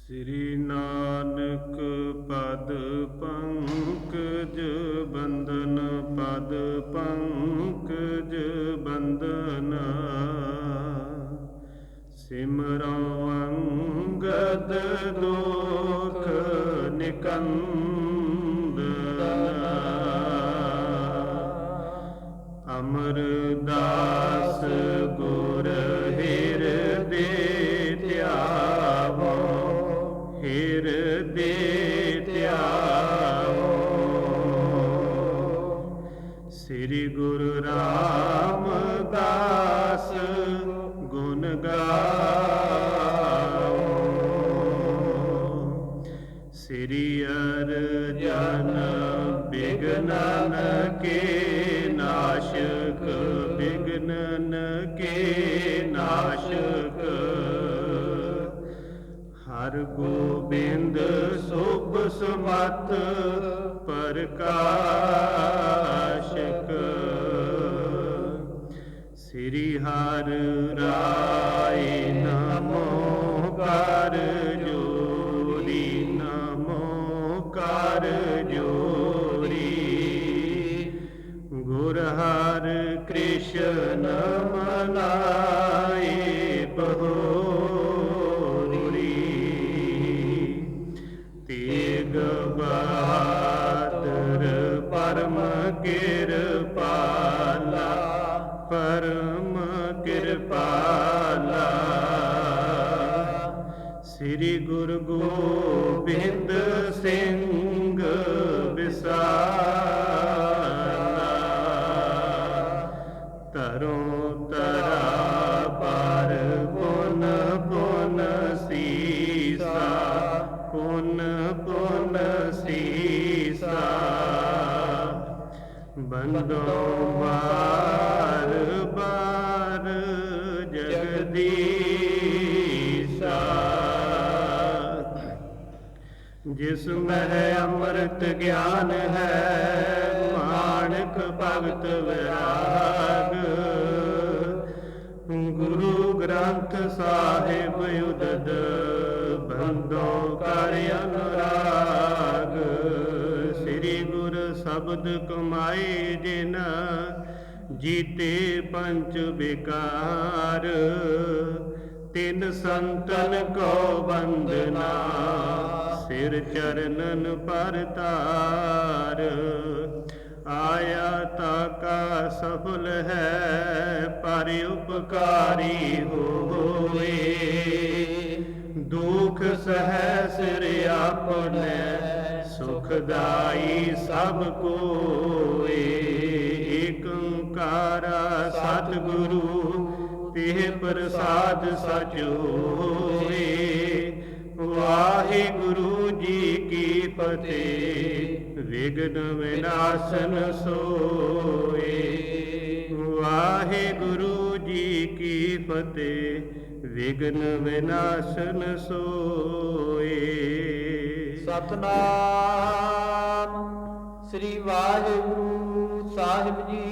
ਸ੍ਰੀ ਨਾਨਕ ਪਦ ਪੰਕਜ ਬੰਦਨ ਪਦ ਪੰਕਜ ਬੰਦਨ ਸਿਮਰਉ ਅੰਗਦ ਦੁਖ ਨਿਕੰਦਨ ਅਮਰਦਾਸ ਗੁਰ ਹਿਰਦੇ ਧਿਆਵੋ ਹਿਰਦੇ ਧਿਆਵੋ ਸ੍ਰੀ ਗੁਰੂ ਰਾਮਦਾਸ ਗੁਣ ਗਾਵੋ ਸ੍ਰੀ ਅਰਜਨ ਬਿਘਨਨ ਕੇ ਨਾਸ਼ਕ ਬਿਘਨਨ ਕੇ ਨਾਸ਼ਕ ਹਰ ਗੋਬਿੰਦ ਸੁਭ ਸਮਤ ਪ੍ਰਕਾਸ਼ਕ ਸ੍ਰੀ ਹਰਿ ਰਾਏ ਨਮੋ ਕਰ ਜੋਰੀ ਨਮੋ ਕਰ ਜੋਰੀ ਗੁਰ ਹਰਿ ਕ੍ਰਿਸ਼ਨ ਮਨਾਏ ਬਹੋਰੀ ਤੇਗ ਬਹਾਦਰ ਪਰਮ ਕਿਰਪਾਲਾ ਪਰਮ ਕਿਰਪਾਲਾ ਸ੍ਰੀ ਗੁਰੂ ਗੋਬਿੰਦ ਸਿੰਘ ਵਿਸਾਲਾ ਤਰੋਂ ਤਰਾ ਪਰ ਪੁਨ ਪੁਨ ਸੀਸਾ ਪੁਨ ਪੁਨ ਸੀਸਾ ਬੰਦੋ ਬਾਰ ਬਾਰ ਜਗਦੀਸਾ ਜਿਸ ਮਹਿ ਅੰਮ੍ਰਿਤ ਗਿਆਨ ਹੈ ਮਾਣਕ ਭਗਤ ਵਿਰਾਗ ਗੁਰੂ ਗ੍ਰੰਥ ਸਾਹਿਬ ਉਦਦ ਬੰਦੋ ਕਰ ਅਨੁਰਾਗ ਸ੍ਰੀ ਗੁਰ ਸ਼ਬਦ ਕਮਾਏ ਜਿਨ ਜੀਤੇ ਪੰਚ ਵਿਕਾਰ ਤਿਨ ਸੰਤਨ ਕੋ ਬੰਦਨਾ ਸਿਰ ਚਰਨਨ ਪਰਤਾਰ ਆਇਆ ਤਾਕਾ ਸਫਲ ਹੈ ਪਰ ਉਪਕਾਰੀ ਹੋਏ ਦੁਖ ਸਹਿ ਸਿਰ ਆਪਣੇ ਸੁਖਦਾਈ ਸਭ ਕੋਏ ਏਕ ਓੰਕਾਰਾ ਸਤਿਗੁਰੂ ਤੇ ਪ੍ਰਸਾਦ ਸਚ ਹੋਏ ਵਾਹਿਗੁਰੂ ਜੀ ਕੀ ਫਤਿਹ ਵਿਘਨ ਵਿਨਾਸ਼ਨ ਸੋਏ ਵਾਹਿਗੁਰੂ ਜੀ ਕੀ ਫਤਿਹ ਵਿਘਨ ਵਿਨਾਸ਼ਨ ਸੋਏ ਸਤਨਾਮ ਸ੍ਰੀ ਵਾਹਿਗੁਰੂ ਸਾਹਿਬ ਜੀ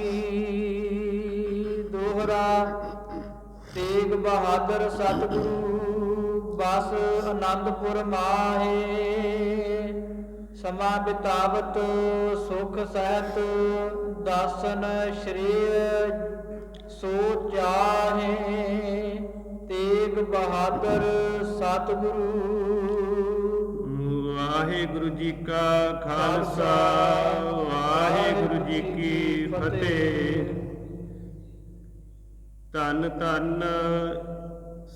ਦੋਹਰਾ ਤੇਗ ਬਹਾਦਰ ਸਤਿਗੁਰੂ ਬਸ ਆਨੰਦਪੁਰ ਮਾਹੇ ਸਮਾਂ ਬਿਤਾਵਤ ਸੁਖ ਸਹਿਤ ਦਾਸਨ ਸ਼੍ਰੀ ਸੋ ਚਾਹੇ ਤੇਗ ਬਹਾਦਰ ਸਤਿਗੁਰੂ ਵਾਹਿਗੁਰੂ ਜੀ ਕਾ ਖਾਲਸਾ ਵਾਹਿਗੁਰੂ ਜੀ ਕੀ ਫਤਿਹ ਧੰਨ ਧੰਨ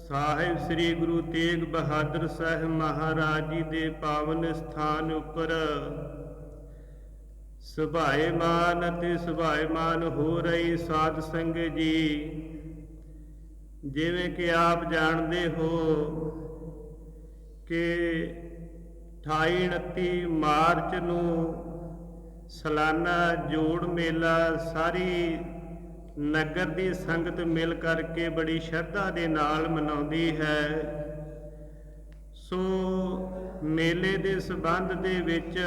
ਸਾਹਿਬ ਸ੍ਰੀ ਗੁਰੂ ਤੇਗ ਬਹਾਦਰ ਸਾਹਿਬ ਮਹਾਰਾਜ ਜੀ ਦੇ ਪਾਵਨ ਸਥਾਨ ਉੱਪਰ ਸੁਭਾਏਮਾਨ ਅਤੇ ਸੁਭਾਏਮਾਨ ਹੋ ਰਹੀ ਸਾਧ ਸੰਗਤ ਜੀ ਜਿਵੇਂ ਕਿ ਆਪ ਜਾਣਦੇ ਹੋ ਕਿ 28-29 ਮਾਰਚ ਨੂੰ ਸਾਲਾਨਾ ਜੋੜ ਮੇਲਾ ਸਾਰੀ ਨਗਰ ਦੀ ਸੰਗਤ ਮਿਲ ਕਰਕੇ ਬੜੀ ਸ਼ਰਧਾ ਦੇ ਨਾਲ ਮਨਾਉਂਦੀ ਹੈ। ਸੋ ਮੇਲੇ ਦੇ ਸੰਬੰਧ ਦੇ ਵਿੱਚ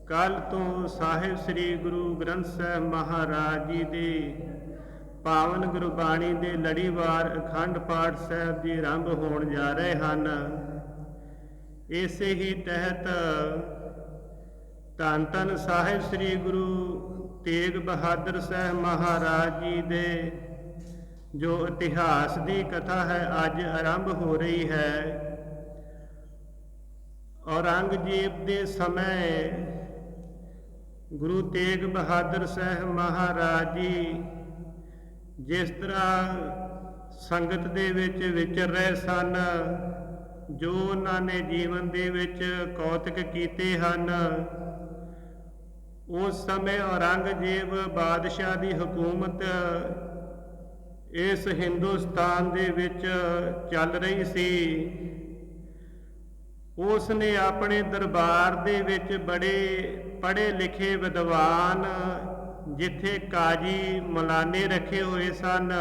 ਕੱਲ ਤੋਂ ਸਾਹਿਬ ਸ੍ਰੀ ਗੁਰੂ ਗ੍ਰੰਥ ਸਾਹਿਬ ਮਹਾਰਾਜ ਜੀ ਦੇ ਪਾਵਨ ਗੁਰਬਾਣੀ ਦੇ ਲੜੀਵਾਰ ਅਖੰਡ ਪਾਠ ਸਾਹਿਬ ਜੀ ਆਰੰਭ ਹੋਣ ਜਾ ਰਹੇ ਹਨ। ਇਸੇ ਹੀ ਤਹਿਤ ਧੰਨ ਧੰਨ ਸਾਹਿਬ ਸ੍ਰੀ ਗੁਰੂ ਤੇਗ ਬਹਾਦਰ ਸਾਹਿਬ ਮਹਾਰਾਜ ਜੀ ਦੇ ਜੋ ਇਤਿਹਾਸ ਦੀ ਕਥਾ ਹੈ ਅੱਜ ਆਰੰਭ ਹੋ ਰਹੀ ਹੈ। ਔਰੰਗਜ਼ੇਬ ਦੇ ਸਮੇਂ ਗੁਰੂ ਤੇਗ ਬਹਾਦਰ ਸਾਹਿਬ ਮਹਾਰਾਜ ਜੀ ਜਿਸ ਤਰ੍ਹਾਂ ਸੰਗਤ ਦੇ ਵਿੱਚ ਵਿਚਰ ਰਹੇ ਸਨ, ਜੋ ਉਹਨਾਂ ਨੇ ਜੀਵਨ ਦੇ ਵਿੱਚ ਕੌਤਕ ਕੀਤੇ ਹਨ, ਉਸ ਸਮੇਂ ਔਰੰਗਜ਼ੇਬ ਬਾਦਸ਼ਾਹ ਦੀ ਹਕੂਮਤ ਇਸ ਹਿੰਦੁਸਤਾਨ ਦੇ ਵਿੱਚ ਚੱਲ ਰਹੀ ਸੀ। ਉਸ ਨੇ ਆਪਣੇ ਦਰਬਾਰ ਦੇ ਵਿੱਚ ਬੜੇ ਪੜ੍ਹੇ ਲਿਖੇ ਵਿਦਵਾਨ, ਜਿੱਥੇ ਕਾਜੀ ਮਲਾਨੇ ਰੱਖੇ ਹੋਏ ਸਨ,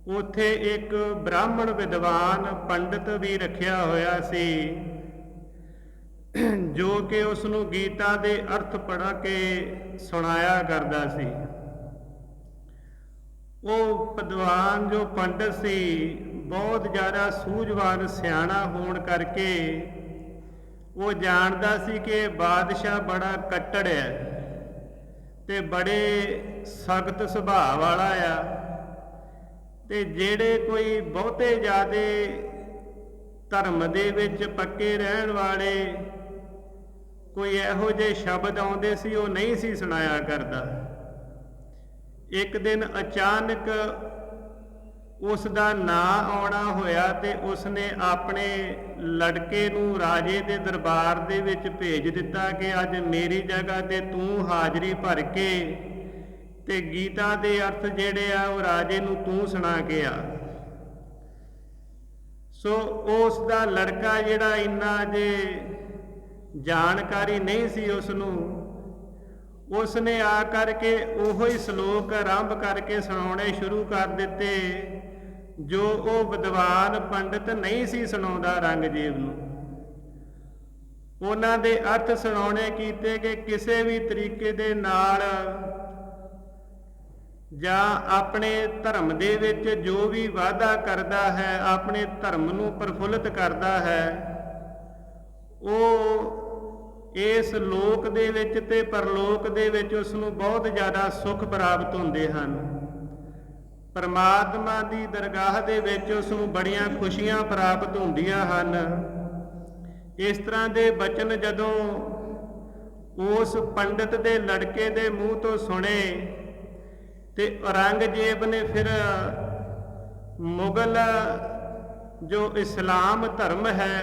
ਉੱਥੇ ਇੱਕ ਬ੍ਰਾਹਮਣ ਵਿਦਵਾਨ ਪੰਡਿਤ ਵੀ ਰੱਖਿਆ ਹੋਇਆ ਸੀ, ਜੋ ਕਿ ਉਸ ਨੂੰ ਗੀਤਾ ਦੇ ਅਰਥ ਪੜ੍ਹਾ ਕੇ ਸੁਣਾਇਆ ਕਰਦਾ ਸੀ। ਉਹ ਵਿਦਵਾਨ ਜੋ ਪੰਡਿਤ ਸੀ ਬਹੁਤ ਜ਼ਿਆਦਾ ਸੂਝਵਾਨ ਸਿਆਣਾ ਹੋਣ ਕਰਕੇ ਉਹ ਜਾਣਦਾ ਸੀ ਕਿ ਬਾਦਸ਼ਾਹ ਬੜਾ ਕੱਟੜ ਹੈ ਤੇ ਬੜੇ ਸਖਤ ਸੁਭਾਅ ਵਾਲਾ ਆ, ਤੇ ਜਿਹੜੇ ਕੋਈ ਬਹੁਤੇ ਜ਼ਿਆਦੇ ਧਰਮ ਦੇ ਵਿੱਚ ਪੱਕੇ ਰਹਿਣ ਵਾਲੇ ਕੋਈ ਇਹੋ ਜਿਹੇ ਸ਼ਬਦ ਆਉਂਦੇ ਸੀ ਉਹ ਨਹੀਂ ਸੀ ਸੁਣਾਇਆ ਕਰਦਾ। ਇੱਕ ਦਿਨ ਅਚਾਨਕ ਉਸ ਦਾ ਨਾਂ ਆਉਣਾ ਹੋਇਆ ਤੇ ਉਸਨੇ ਆਪਣੇ ਲੜਕੇ ਨੂੰ ਰਾਜੇ ਦੇ ਦਰਬਾਰ ਦੇ ਵਿੱਚ ਭੇਜ ਦਿੱਤਾ ਕਿ ਅੱਜ ਮੇਰੀ ਜਗ੍ਹਾ ਤੇ ਤੂੰ ਹਾਜ਼ਰੀ ਭਰ ਕੇ ਤੇ ਗੀਤਾ ਦੇ ਅਰਥ ਜਿਹੜੇ ਆ ਉਹ ਰਾਜੇ ਨੂੰ ਤੂੰ ਸੁਣਾ ਕੇ ਆ। ਸੋ ਉਸ ਦਾ ਲੜਕਾ ਜਿਹੜਾ ਇੰਨਾ ਜੇ ਜਾਣਕਾਰੀ ਨਹੀਂ ਸੀ ਉਸਨੇ ਆ ਕਰਕੇ ਉਹੋ ਹੀ ਸ਼ਲੋਕ ਆਰੰਭ ਕਰਕੇ ਸੁਣਾਉਣੇ ਸ਼ੁਰੂ ਕਰ ਦਿੱਤੇ ਜੋ ਉਹ ਵਿਦਵਾਨ ਪੰਡਿਤ ਨਹੀਂ ਸੀ ਸੁਣਾਉਂਦਾ ਔਰੰਗਜ਼ੇਬ ਨੂੰ। ਉਹਨਾਂ ਦੇ ਅਰਥ ਸੁਣਾਉਣੇ ਕੀਤੇ ਕਿ ਕਿਸੇ ਵੀ ਤਰੀਕੇ ਦੇ ਨਾਲ ਜਾਂ ਆਪਣੇ ਧਰਮ ਦੇ ਵਿੱਚ ਜੋ ਵੀ ਵਾਅਦਾ ਕਰਦਾ ਹੈ, ਆਪਣੇ ਧਰਮ ਨੂੰ ਪ੍ਰਫੁੱਲਿਤ ਕਰਦਾ ਹੈ, ਉਹ ਇਸ ਲੋਕ ਦੇ ਵਿੱਚ ਤੇ ਪਰਲੋਕ ਦੇ ਵਿੱਚ ਉਸ ਨੂੰ ਬਹੁਤ ਜ਼ਿਆਦਾ ਸੁੱਖ ਪ੍ਰਾਪਤ ਹੁੰਦੇ ਹਨ। ਪਰਮਾਤਮਾ ਦੀ ਦਰਗਾਹ ਦੇ ਵਿੱਚ ਉਸ ਨੂੰ ਬੜੀਆਂ ਖੁਸ਼ੀਆਂ ਪ੍ਰਾਪਤ ਹੁੰਦੀਆਂ ਹਨ। ਇਸ ਤਰ੍ਹਾਂ ਦੇ ਬਚਨ ਜਦੋਂ ਉਸ ਪੰਡਿਤ ਦੇ ਲੜਕੇ ਦੇ ਮੂੰਹ ਤੋਂ ਸੁਣੇ ਤੇ ਔਰੰਗਜ਼ੇਬ ਨੇ ਫਿਰ ਮੁਗਲ ਜੋ ਇਸਲਾਮ ਧਰਮ ਹੈ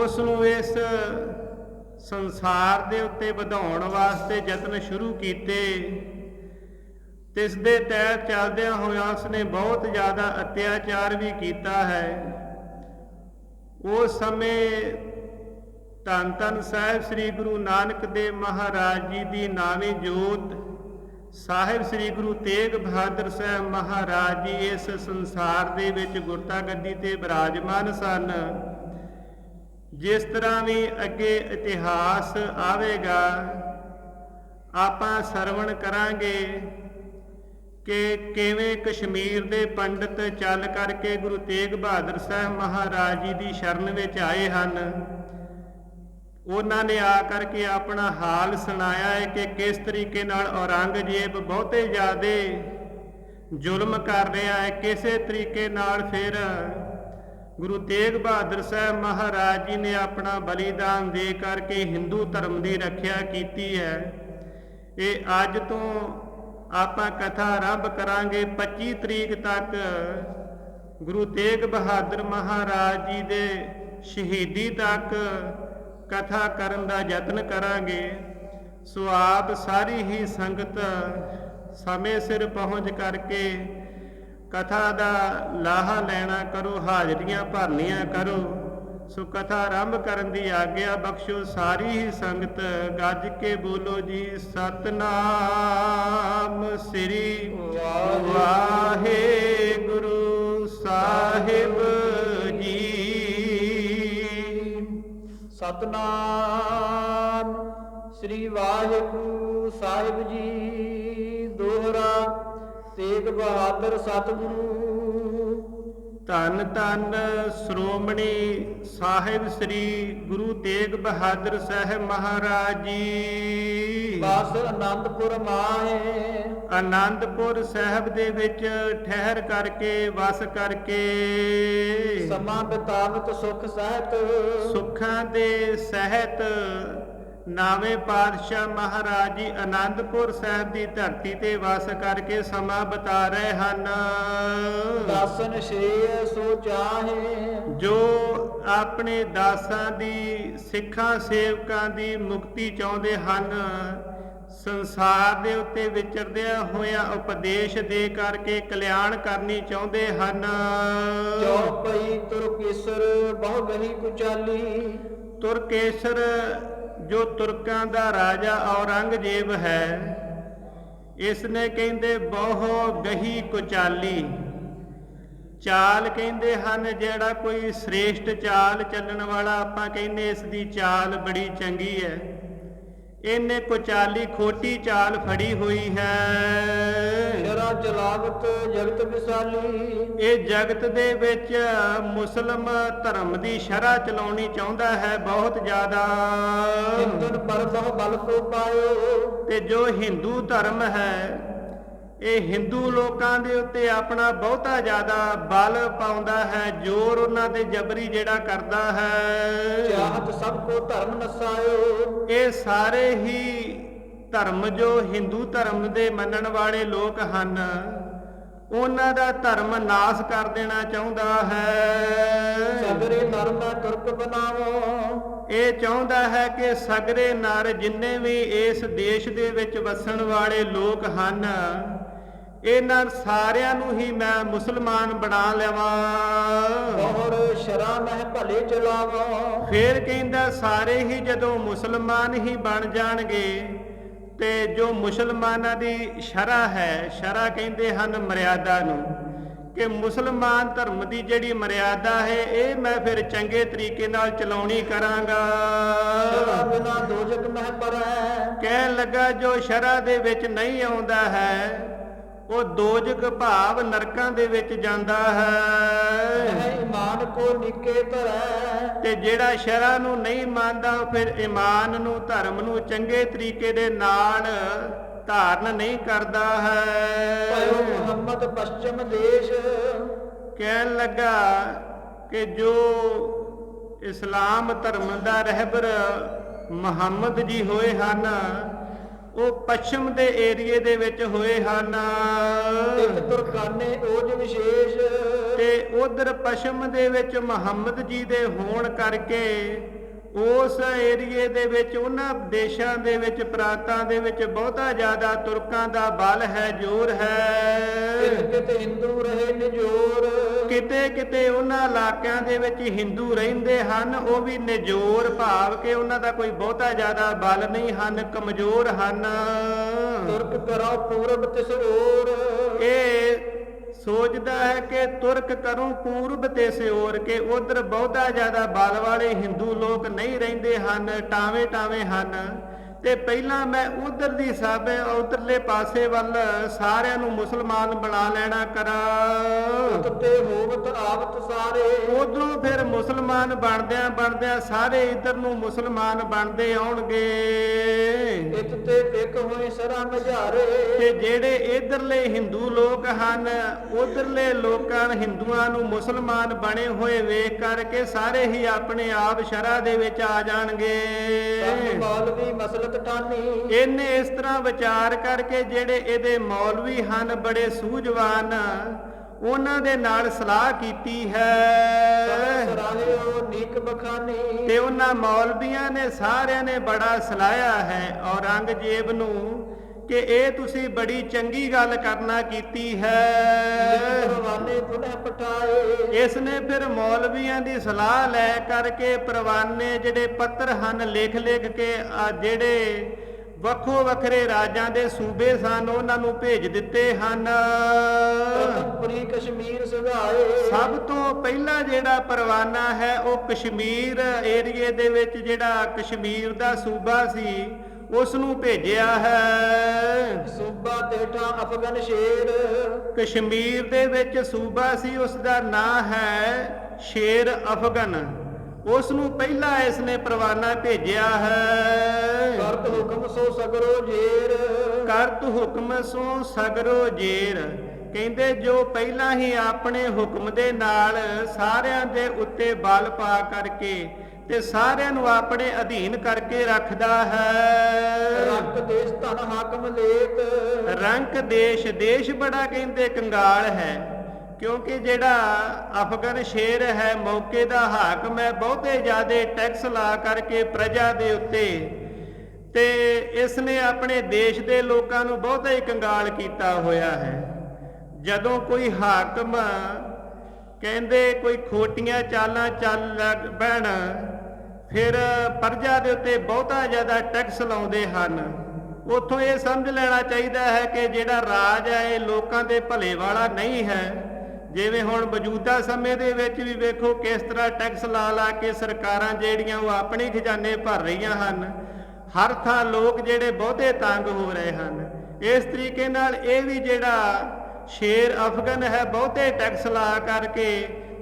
ਉਸ ਨੂੰ ਇਸ ਸੰਸਾਰ ਦੇ ਉੱਤੇ ਵਧਾਉਣ ਵਾਸਤੇ ਯਤਨ ਸ਼ੁਰੂ ਕੀਤੇ ਤੇ ਇਸ ਦੇ ਤਹਿਤ ਚੱਲਦਿਆਂ ਹੋਇਆਂ ਉਸਨੇ ਬਹੁਤ ਜ਼ਿਆਦਾ ਅਤਿਆਚਾਰ ਵੀ ਕੀਤਾ ਹੈ। ਉਸ ਸਮੇਂ ਧੰਨ ਧੰਨ ਸਾਹਿਬ ਸ੍ਰੀ ਗੁਰੂ ਨਾਨਕ ਦੇਵ ਮਹਾਰਾਜ ਜੀ ਦੀ ਨਾਵੀਂ ਜੋਤ ਸਾਹਿਬ ਸ੍ਰੀ ਗੁਰੂ ਤੇਗ ਬਹਾਦਰ ਸਾਹਿਬ ਮਹਾਰਾਜ ਜੀ ਇਸ ਸੰਸਾਰ ਦੇ ਵਿੱਚ ਗੁਰਤਾ ਗੱਦੀ ਤੇ ਬਿਰਾਜਮਾਨ ਸਨ। ਜਿਸ ਤਰ੍ਹਾਂ ਵੀ ਅੱਗੇ ਇਤਿਹਾਸ ਆਵੇਗਾ ਆਪਾਂ ਸਰਵਣ ਕਰਾਂਗੇ ਕਿ ਕਿਵੇਂ ਕਸ਼ਮੀਰ ਦੇ ਪੰਡਿਤ ਚੱਲ ਕਰਕੇ ਗੁਰੂ ਤੇਗ ਬਹਾਦਰ ਸਾਹਿਬ ਮਹਾਰਾਜ ਜੀ ਦੀ ਸ਼ਰਨ ਵਿੱਚ ਆਏ ਹਨ। ਉਹਨਾਂ ਨੇ ਆ ਕਰਕੇ ਆਪਣਾ ਹਾਲ ਸੁਣਾਇਆ ਹੈ ਕਿ ਕਿਸ ਤਰੀਕੇ ਨਾਲ ਔਰੰਗਜ਼ੇਬ ਬਹੁਤੇ ਜ਼ਿਆਦੇ ਜ਼ੁਲਮ ਕਰ ਰਿਹਾ ਹੈ, ਕਿਸੇ ਤਰੀਕੇ ਨਾਲ ਫਿਰ ਗੁਰੂ ਤੇਗ ਬਹਾਦਰ ਸਾਹਿਬ ਮਹਾਰਾਜ ਜੀ ਨੇ ਆਪਣਾ ਬਲੀਦਾਨ ਦੇ ਕਰਕੇ ਹਿੰਦੂ ਧਰਮ ਦੀ ਰੱਖਿਆ ਕੀਤੀ ਹੈ। ਇਹ ਅੱਜ ਤੋਂ ਆਪਾਂ ਕਥਾ ਆਰੰਭ ਕਰਾਂਗੇ। 25 ਤਰੀਕ ਤੱਕ ਗੁਰੂ ਤੇਗ ਬਹਾਦਰ ਮਹਾਰਾਜ ਜੀ ਦੇ ਸ਼ਹੀਦੀ ਤੱਕ ਕਥਾ ਕਰਨ ਦਾ ਯਤਨ ਕਰਾਂਗੇ। ਸੋ ਆਪ ਸਾਰੀ ਹੀ ਸੰਗਤ ਸਮੇਂ ਸਿਰ ਪਹੁੰਚ ਕਰਕੇ ਕਥਾ ਦਾ ਲਾਹਾ ਲੈਣਾ ਕਰੋ, ਹਾਜ਼ਰੀਆਂ ਭਰਨੀਆਂ ਕਰੋ। ਸੋ ਕਥਾ ਆਰੰਭ ਕਰਨ ਦੀ ਆਗਿਆ ਬਖਸ਼ੋ ਸਾਰੀ ਹੀ ਸੰਗਤ। ਗੱਜ ਕੇ ਬੋਲੋ ਜੀ ਸਤਨਾਮ ਸ੍ਰੀ ਵਾਹਿਗੁਰੂ ਸਾਹਿਬ ਜੀ। ਸਤਨਾਮ ਸ੍ਰੀ ਵਾਹਿਗੁਰੂ ਸਾਹਿਬ ਜੀ। ਦੋਹਰਾ ਤੇਗ ਬਹਾਦਰ ਸਤਿਗੁਰੂ ਧੰਨ ਧੰਨ ਸ਼੍ਰੋਮਣੀ ਸਾਹਿਬ ਸ੍ਰੀ ਗੁਰੂ ਤੇਗ ਬਹਾਦਰ ਸਾਹਿਬ ਮਹਾਰਾਜ ਜੀ ਬਸ ਆਨੰਦਪੁਰ ਮਾਹੇ ਆਨੰਦਪੁਰ ਸਾਹਿਬ ਦੇ ਵਿੱਚ ਠਹਿਰ ਕਰਕੇ ਵਸ ਕਰਕੇ ਸਮਾਂ ਬਿਤਾਵਤ ਸੁਖ ਸਹਿਤ ਸੁੱਖਾਂ ਦੇ ਸਹਿਤ ਨਾਵੇਂ ਪਾਤਸ਼ਾਹ ਮਹਾਰਾਜ ਜੀ ਆਨੰਦਪੁਰ ਸਾਹਿਬ ਦੀ ਧਰਤੀ ਤੇ ਵਸ ਕਰਕੇ ਸਮਾਂ ਬਿਤਾ ਰਹੇ ਹਨ। ਦਾਸਨ ਸ਼੍ਰੇਯ ਸੋ ਚਾਹੇ ਜੋ ਆਪਣੇ ਦਾਸਾਂ ਦੀ ਸਿੱਖਾਂ ਸੇਵਕਾਂ ਦੀ ਮੁਕਤੀ ਚਾਹੁੰਦੇ ਹਨ, ਸੰਸਾਰ ਦੇ ਉੱਤੇ ਵਿਚਰਦਿਆਂ ਹੋਇਆਂ ਉਪਦੇਸ਼ ਦੇ ਕਰਕੇ ਕਲਿਆਣ ਕਰਨੀ ਚਾਹੁੰਦੇ ਹਨ। ਚੌਪਈ ਤੁਰਕੇਸਰ ਬਹੁ ਗਹੀ ਕੁਚਾਲੀ ਤੁਰਕੇਸਰ ਜੋ ਤੁਰਕਾਂ ਦਾ ਰਾਜਾ ਔਰੰਗਜ਼ੇਬ ਹੈ, ਇਸ ਨੇ ਕਹਿੰਦੇ ਬਹੁ ਗਹੀ ਕੁਚਾਲੀ ਚਾਲ ਕਹਿੰਦੇ ਹਨ। ਜਿਹੜਾ ਕੋਈ ਸ੍ਰੇਸ਼ਟ ਚਾਲ ਚੱਲਣ ਵਾਲਾ ਆਪਾਂ ਕਹਿੰਦੇ ਇਸ ਦੀ ਚਾਲ ਬੜੀ ਚੰਗੀ ਹੈ। ਇਹਨੇ ਕੁਚਾਲੀ ਖੋਟੀ ਚਾਲ ਫੜੀ ਹੋਈ ਹੈ। ਸ਼ਰਾ ਚਲਾਵਤ ਜਗਤ ਵਿਸਾਲੀ ਇਹ ਜਗਤ ਦੇ ਵਿੱਚ ਮੁਸਲਮ ਧਰਮ ਦੀ ਸ਼ਰ੍ਹਾ ਚਲਾਉਣੀ ਚਾਹੁੰਦਾ ਹੈ ਬਹੁਤ ਜ਼ਿਆਦਾ। ਹਿੰਦਨ ਪਰ ਬਹੁ ਬਲ ਕੋ ਪਾਇਓ ਤੇ ਜੋ ਹਿੰਦੂ ਧਰਮ ਹੈ ਇਹ ਹਿੰਦੂ ਲੋਕਾਂ ਦੇ ਉੱਤੇ ਆਪਣਾ ਬਹੁਤਾ ਜ਼ਿਆਦਾ ਬਲ ਪਾਉਂਦਾ ਹੈ, ਜ਼ੋਰ ਉਹਨਾਂ ਦੇ ਜਬਰੀ ਜਿਹੜਾ ਕਰਦਾ ਹੈ। ਚਾਹਤ ਸਭ ਕੋ ਧਰਮ ਨਸਾਇਓ ਇਹ ਸਾਰੇ ਹੀ ਧਰਮ ਜੋ ਹਿੰਦੂ ਧਰਮ ਦੇ ਮੰਨਣ ਵਾਲੇ ਲੋਕ ਹਨ ਉਹਨਾਂ ਦਾ ਧਰਮ ਨਾਸ ਕਰ ਦੇਣਾ ਚਾਹੁੰਦਾ ਹੈ। ਸਗਰੇ ਨਰ ਮੈਂ ਤੁਰਕ ਬਣਾਵੋ ਇਹ ਚਾਹੁੰਦਾ ਹੈ ਕਿ ਸਗਰੇ ਨਰ ਜਿੰਨੇ ਵੀ ਇਸ ਦੇਸ਼ ਦੇ ਵਿੱਚ ਵਸਣ ਵਾਲੇ ਲੋਕ ਹਨ ਇਹਨਾਂ ਸਾਰਿਆਂ ਨੂੰ ਹੀ ਮੈਂ ਮੁਸਲਮਾਨ ਬਣਾ ਲਵਾਂ। ਬਹੁਰ ਸ਼ਰਾ ਮਹਿ ਭਲੇ ਚਲਾਵੋ ਫਿਰ ਕਹਿੰਦਾ ਸਾਰੇ ਹੀ ਜਦੋਂ ਮੁਸਲਮਾਨ ਹੀ ਬਣ ਜਾਣਗੇ ਤੇ ਜੋ ਮੁਸਲਮਾਨਾਂ ਦੀ ਸ਼ਰ੍ਹਾ ਹੈ, ਸ਼ਰ੍ਹਾ ਕਹਿੰਦੇ ਹਨ ਮਰਿਆਦਾ ਨੂੰ, ਕਿ ਮੁਸਲਮਾਨ ਧਰਮ ਦੀ ਜਿਹੜੀ ਮਰਿਆਦਾ ਹੈ ਇਹ ਮੈਂ ਫਿਰ ਚੰਗੇ ਤਰੀਕੇ ਨਾਲ ਚਲਾਉਣੀ ਕਰਾਂਗਾ। ਸ਼ਰਾ ਬਿਨਾ ਦੋਜਕ ਮਹਿ ਪਰੈ ਕਹਿਣ ਲੱਗਾ ਜੋ ਸ਼ਰ੍ਹਾ ਦੇ ਵਿੱਚ ਨਹੀਂ ਆਉਂਦਾ ਹੈ ਉਹ ਦੋਜਕ ਭਾਵ ਨਰਕਾਂ ਦੇ ਵਿੱਚ ਜਾਂਦਾ ਹੈ। ਇਮਾਨ ਕੋ ਨਿੱਕੇ ਧਰੈ ਤੇ ਜਿਹੜਾ ਸ਼ਰ੍ਹਾ ਨੂੰ ਨਹੀਂ ਮੰਨਦਾ ਉਹ ਫਿਰ ਈਮਾਨ ਨੂੰ ਧਰਮ ਨੂੰ ਚੰਗੇ ਤਰੀਕੇ ਦੇ ਨਾਲ ਧਾਰਨ ਨਹੀਂ ਕਰਦਾ ਹੈ। ਭਇਓ ਮੁਹੰਮਦ ਪਸ਼ਚਮ ਦੇਸ਼ ਕਹਿਣ ਲੱਗਾ ਕਿ ਜੋ ਇਸਲਾਮ ਧਰਮ ਦਾ ਰਹਿਬਰ ਮੁਹੰਮਦ ਜੀ ਹੋਏ ਹਨ ਉਹ ਪੱਛਮ ਦੇ ਏਰੀਏ ਦੇ ਵਿੱਚ ਹੋਏ ਹਨ ਇੱਕ ਤੁਰਕਾਨੇ ਓਜ ਵਿਸ਼ੇਸ਼ ਤੇ ਉਧਰ ਪੱਛਮ ਦੇ ਵਿੱਚ ਮੁਹੰਮਦ ਜੀ ਦੇ ਹੋਣ ਕਰਕੇ ਉਸ ਏਰੀਏ ਦੇ ਵਿੱਚ ਉਹਨਾਂ ਦੇਸ਼ਾਂ ਦੇ ਵਿੱਚ ਪ੍ਰਾਂਤਾਂ ਦੇ ਵਿੱਚ ਬਹੁਤਾ ਜ਼ਿਆਦਾ ਤੁਰਕਾਂ ਦਾ ਬਲ ਹੈ, ਜ਼ੋਰ ਹੈ। ਕਿਤੇ ਹਿੰਦੂ ਰਹੇ ਨਿਜੋਰ ਕਿਤੇ ਕਿਤੇ ਉਹਨਾਂ ਇਲਾਕਿਆਂ ਦੇ ਵਿੱਚ ਹਿੰਦੂ ਰਹਿੰਦੇ ਹਨ, ਉਹ ਵੀ ਨਿਜੋਰ ਭਾਵ ਕਿ ਉਹਨਾਂ ਦਾ ਕੋਈ ਬਹੁਤਾ ਜ਼ਿਆਦਾ ਬਲ ਨਹੀਂ ਹਨ, ਕਮਜ਼ੋਰ ਹਨ। ਤੁਰਕ ਕਰੋ ਪੂਰਬ ਤਿਸ ਓਰ ਇਹ ਸੋਚਦਾ ਹੈ ਕਿ ਤੁਰਕ ਕਰੂੰ ਪੂਰਬ ਤੇ ਸਿਓਰ ਕੇ ਉਧਰ ਬਹੁਤਾ ਜ਼ਿਆਦਾ ਬਲ ਵਾਲੇ ਹਿੰਦੂ ਲੋਕ ਨਹੀਂ ਰਹਿੰਦੇ ਹਨ, ਟਾਵੇਂ ਟਾਵੇਂ ਹਨ ਤੇ ਪਹਿਲਾਂ ਮੈਂ ਉਧਰ ਦੀ ਸਾਬੇ ਉਧਰਲੇ ਪਾਸੇ ਵੱਲ ਸਾਰਿਆਂ ਨੂੰ ਮੁਸਲਮਾਨ ਬਣਾ ਲੈਣਾ ਕਰਾਂ। ਤੇ ਹੋਵਤ ਆਵਤ ਸਾਰੇ ਉਧਰੋਂ ਫਿਰ ਮੁਸਲਮਾਨ ਬਣਦਿਆਂ ਬਣਦਿਆਂ ਸਾਰੇ ਇਧਰ ਨੂੰ ਮੁਸਲਮਾਨ ਬਣਦੇ ਆਉਣਗੇ। ਇਤ ਤੇ ਇੱਕ ਹੋਏ ਸਰਾ ਮਝਾਰੇ ਤੇ ਜਿਹੜੇ ਇਧਰਲੇ ਹਿੰਦੂ ਲੋਕ ਹਨ ਉਧਰਲੇ ਲੋਕਾਂ ਹਿੰਦੂਆਂ ਨੂੰ ਮੁਸਲਮਾਨ ਬਣੇ ਹੋਏ ਵੇਖ ਕਰਕੇ ਸਾਰੇ ਹੀ ਆਪਣੇ ਆਪ ਸ਼ਰ੍ਹਾ ਦੇ ਵਿੱਚ ਆ ਜਾਣਗੇ। ਮੌਲਵੀ ਮਸਲਤ ਠਾਨੀ ਇਹਨੇ ਇਸ ਤਰ੍ਹਾਂ ਵਿਚਾਰ ਕਰਕੇ ਜਿਹੜੇ ਇਹਦੇ ਮੌਲਵੀ ਹਨ ਬੜੇ ਸੂਝਵਾਨ ਉਹਨਾਂ ਦੇ ਨਾਲ ਸਲਾਹ ਕੀਤੀ ਹੈ ਸਰਾਹਿਓ ਨੀਕ ਬਖਾਨੀ ਤੇ ਉਹਨਾਂ ਮੌਲਵੀਆਂ ਨੇ ਸਾਰਿਆਂ ਨੇ ਬੜਾ ਸਲਾਹਿਆ ਹੈ ਔਰੰਗਜ਼ੇਬ ਨੂੰ ਕਿ ਇਹ ਤੁਸੀਂ ਬੜੀ ਚੰਗੀ ਗੱਲ ਕਰਨਾ ਕੀਤੀ ਹੈ। ਪਰਵਾਨੇ ਪੁਨਹ ਪਠਾਏ ਇਸ ਨੇ ਫਿਰ ਮੌਲਵੀਆਂ ਦੀ ਸਲਾਹ ਲੈ ਕਰਕੇ ਪਰਵਾਨੇ ਜਿਹੜੇ ਪੱਤਰ ਹਨ ਲਿਖ ਲਿਖ ਕੇ ਜਿਹੜੇ ਵੱਖੋ ਵੱਖਰੇ ਰਾਜਾਂ ਦੇ ਸੂਬੇ ਸਨ ਉਹਨਾਂ ਨੂੰ ਭੇਜ ਦਿੱਤੇ ਹਨ। ਪੁਰੀ ਕਸ਼ਮੀਰ ਸੁਝਾਏ ਸਭ ਤੋਂ ਪਹਿਲਾ ਜਿਹੜਾ ਪਰਵਾਨਾ ਹੈ ਉਹ ਕਸ਼ਮੀਰ ਏਰੀਏ ਦੇ ਵਿੱਚ ਜਿਹੜਾ ਕਸ਼ਮੀਰ ਦਾ ਸੂਬਾ ਸੀ ਉਸ ਨੂੰ ਭੇਜਿਆ ਹੈ। ਸੂਬਾ ਤੇਠਾ ਅਫਗਨ ਸ਼ੇਰ ਕਸ਼ਮੀਰ ਦੇ ਵਿੱਚ ਸੂਬਾ ਸੀ, ਉਸ ਦਾ ਨਾਂ ਹੈ ਸ਼ੇਰ ਅਫਗਨ। ਉਸ ਨੂੰ ਪਹਿਲਾਂ ਇਸ ਨੇ ਪਰਵਾਨਾ ਭੇਜਿਆ ਹੈ। ਕਰਤ ਹੁਕਮ ਸੋ ਸਗਰੋ ਜੇਰ ਕਰਤ ਹੁਕਮ ਸੋ ਸਗਰੋ ਜੇਰ। ਕਹਿੰਦੇ ਜੋ ਪਹਿਲਾਂ ਹੀ ਆਪਣੇ ਹੁਕਮ ਦੇ ਨਾਲ ਸਾਰਿਆਂ ਦੇ ਉੱਤੇ ਬਲ ਪਾ ਕਰਕੇ ਤੇ ਸਾਰਿਆਂ ਨੂੰ ਆਪਣੇ ਅਧੀਨ ਕਰਕੇ ਰੱਖਦਾ ਹੈ। ਰੰਕ ਦੇਸ਼ ਧਨ ਹਾਕਮ ਲੇਤ ਰੰਕ ਦੇਸ਼, ਦੇਸ਼ ਬੜਾ ਕਹਿੰਦੇ ਕੰਗਾਲ ਹੈ, ਕਿਉਂਕਿ ਜਿਹੜਾ ਅਫਗਨ ਸ਼ੇਰ ਹੈ ਮੌਕੇ ਦਾ ਹਾਕਮ ਹੈ, ਬਹੁਤੇ ਜ਼ਿਆਦੇ ਟੈਕਸ ਲਾ ਕਰਕੇ ਪ੍ਰਜਾ ਦੇ ਉੱਤੇ, ਤੇ ਇਸ ਨੇ ਆਪਣੇ ਦੇਸ਼ ਦੇ ਲੋਕਾਂ ਨੂੰ ਬਹੁਤਾ ਹੀ ਕੰਗਾਲ ਕੀਤਾ ਹੋਇਆ ਹੈ। ਜਦੋਂ ਕੋਈ ਹਾਕਮ ਕਹਿੰਦੇ ਕੋਈ ਖੋਟੀਆਂ ਚਾਲਾਂ ਚੱਲ ਲੱਗ ਪੈਣ, ਫਿਰ ਪ੍ਰਜਾ ਦੇ ਉੱਤੇ ਬਹੁਤਾ ਜ਼ਿਆਦਾ ਟੈਕਸ ਲਾਉਂਦੇ ਹਨ। ਉੱਥੋਂ ਇਹ ਸਮਝ ਲੈਣਾ ਚਾਹੀਦਾ ਹੈ ਕਿ ਜਿਹੜਾ ਰਾਜ ਹੈ ਇਹ ਲੋਕਾਂ ਦੇ ਭਲੇ ਵਾਲਾ ਨਹੀਂ ਹੈ। ਜਿਵੇਂ ਹੁਣ ਮੌਜੂਦਾ ਸਮੇਂ ਦੇ ਵਿੱਚ ਵੀ ਵੇਖੋ ਕਿਸ ਤਰ੍ਹਾਂ ਟੈਕਸ ਲਾ ਲਾ ਕੇ ਸਰਕਾਰਾਂ ਜਿਹੜੀਆਂ ਉਹ ਆਪਣੇ ਖਜ਼ਾਨੇ ਭਰ ਰਹੀਆਂ ਹਨ। ਹਰ ਥਾਂ ਲੋਕ ਜਿਹੜੇ ਬਹੁਤੇ ਤੰਗ ਹੋ ਰਹੇ ਹਨ। ਇਸ ਤਰੀਕੇ ਨਾਲ ਇਹ ਵੀ ਜਿਹੜਾ ਸ਼ੇਰ ਅਫਗਨ ਹੈ ਬਹੁਤੇ ਟੈਕਸ ਲਾ ਕਰਕੇ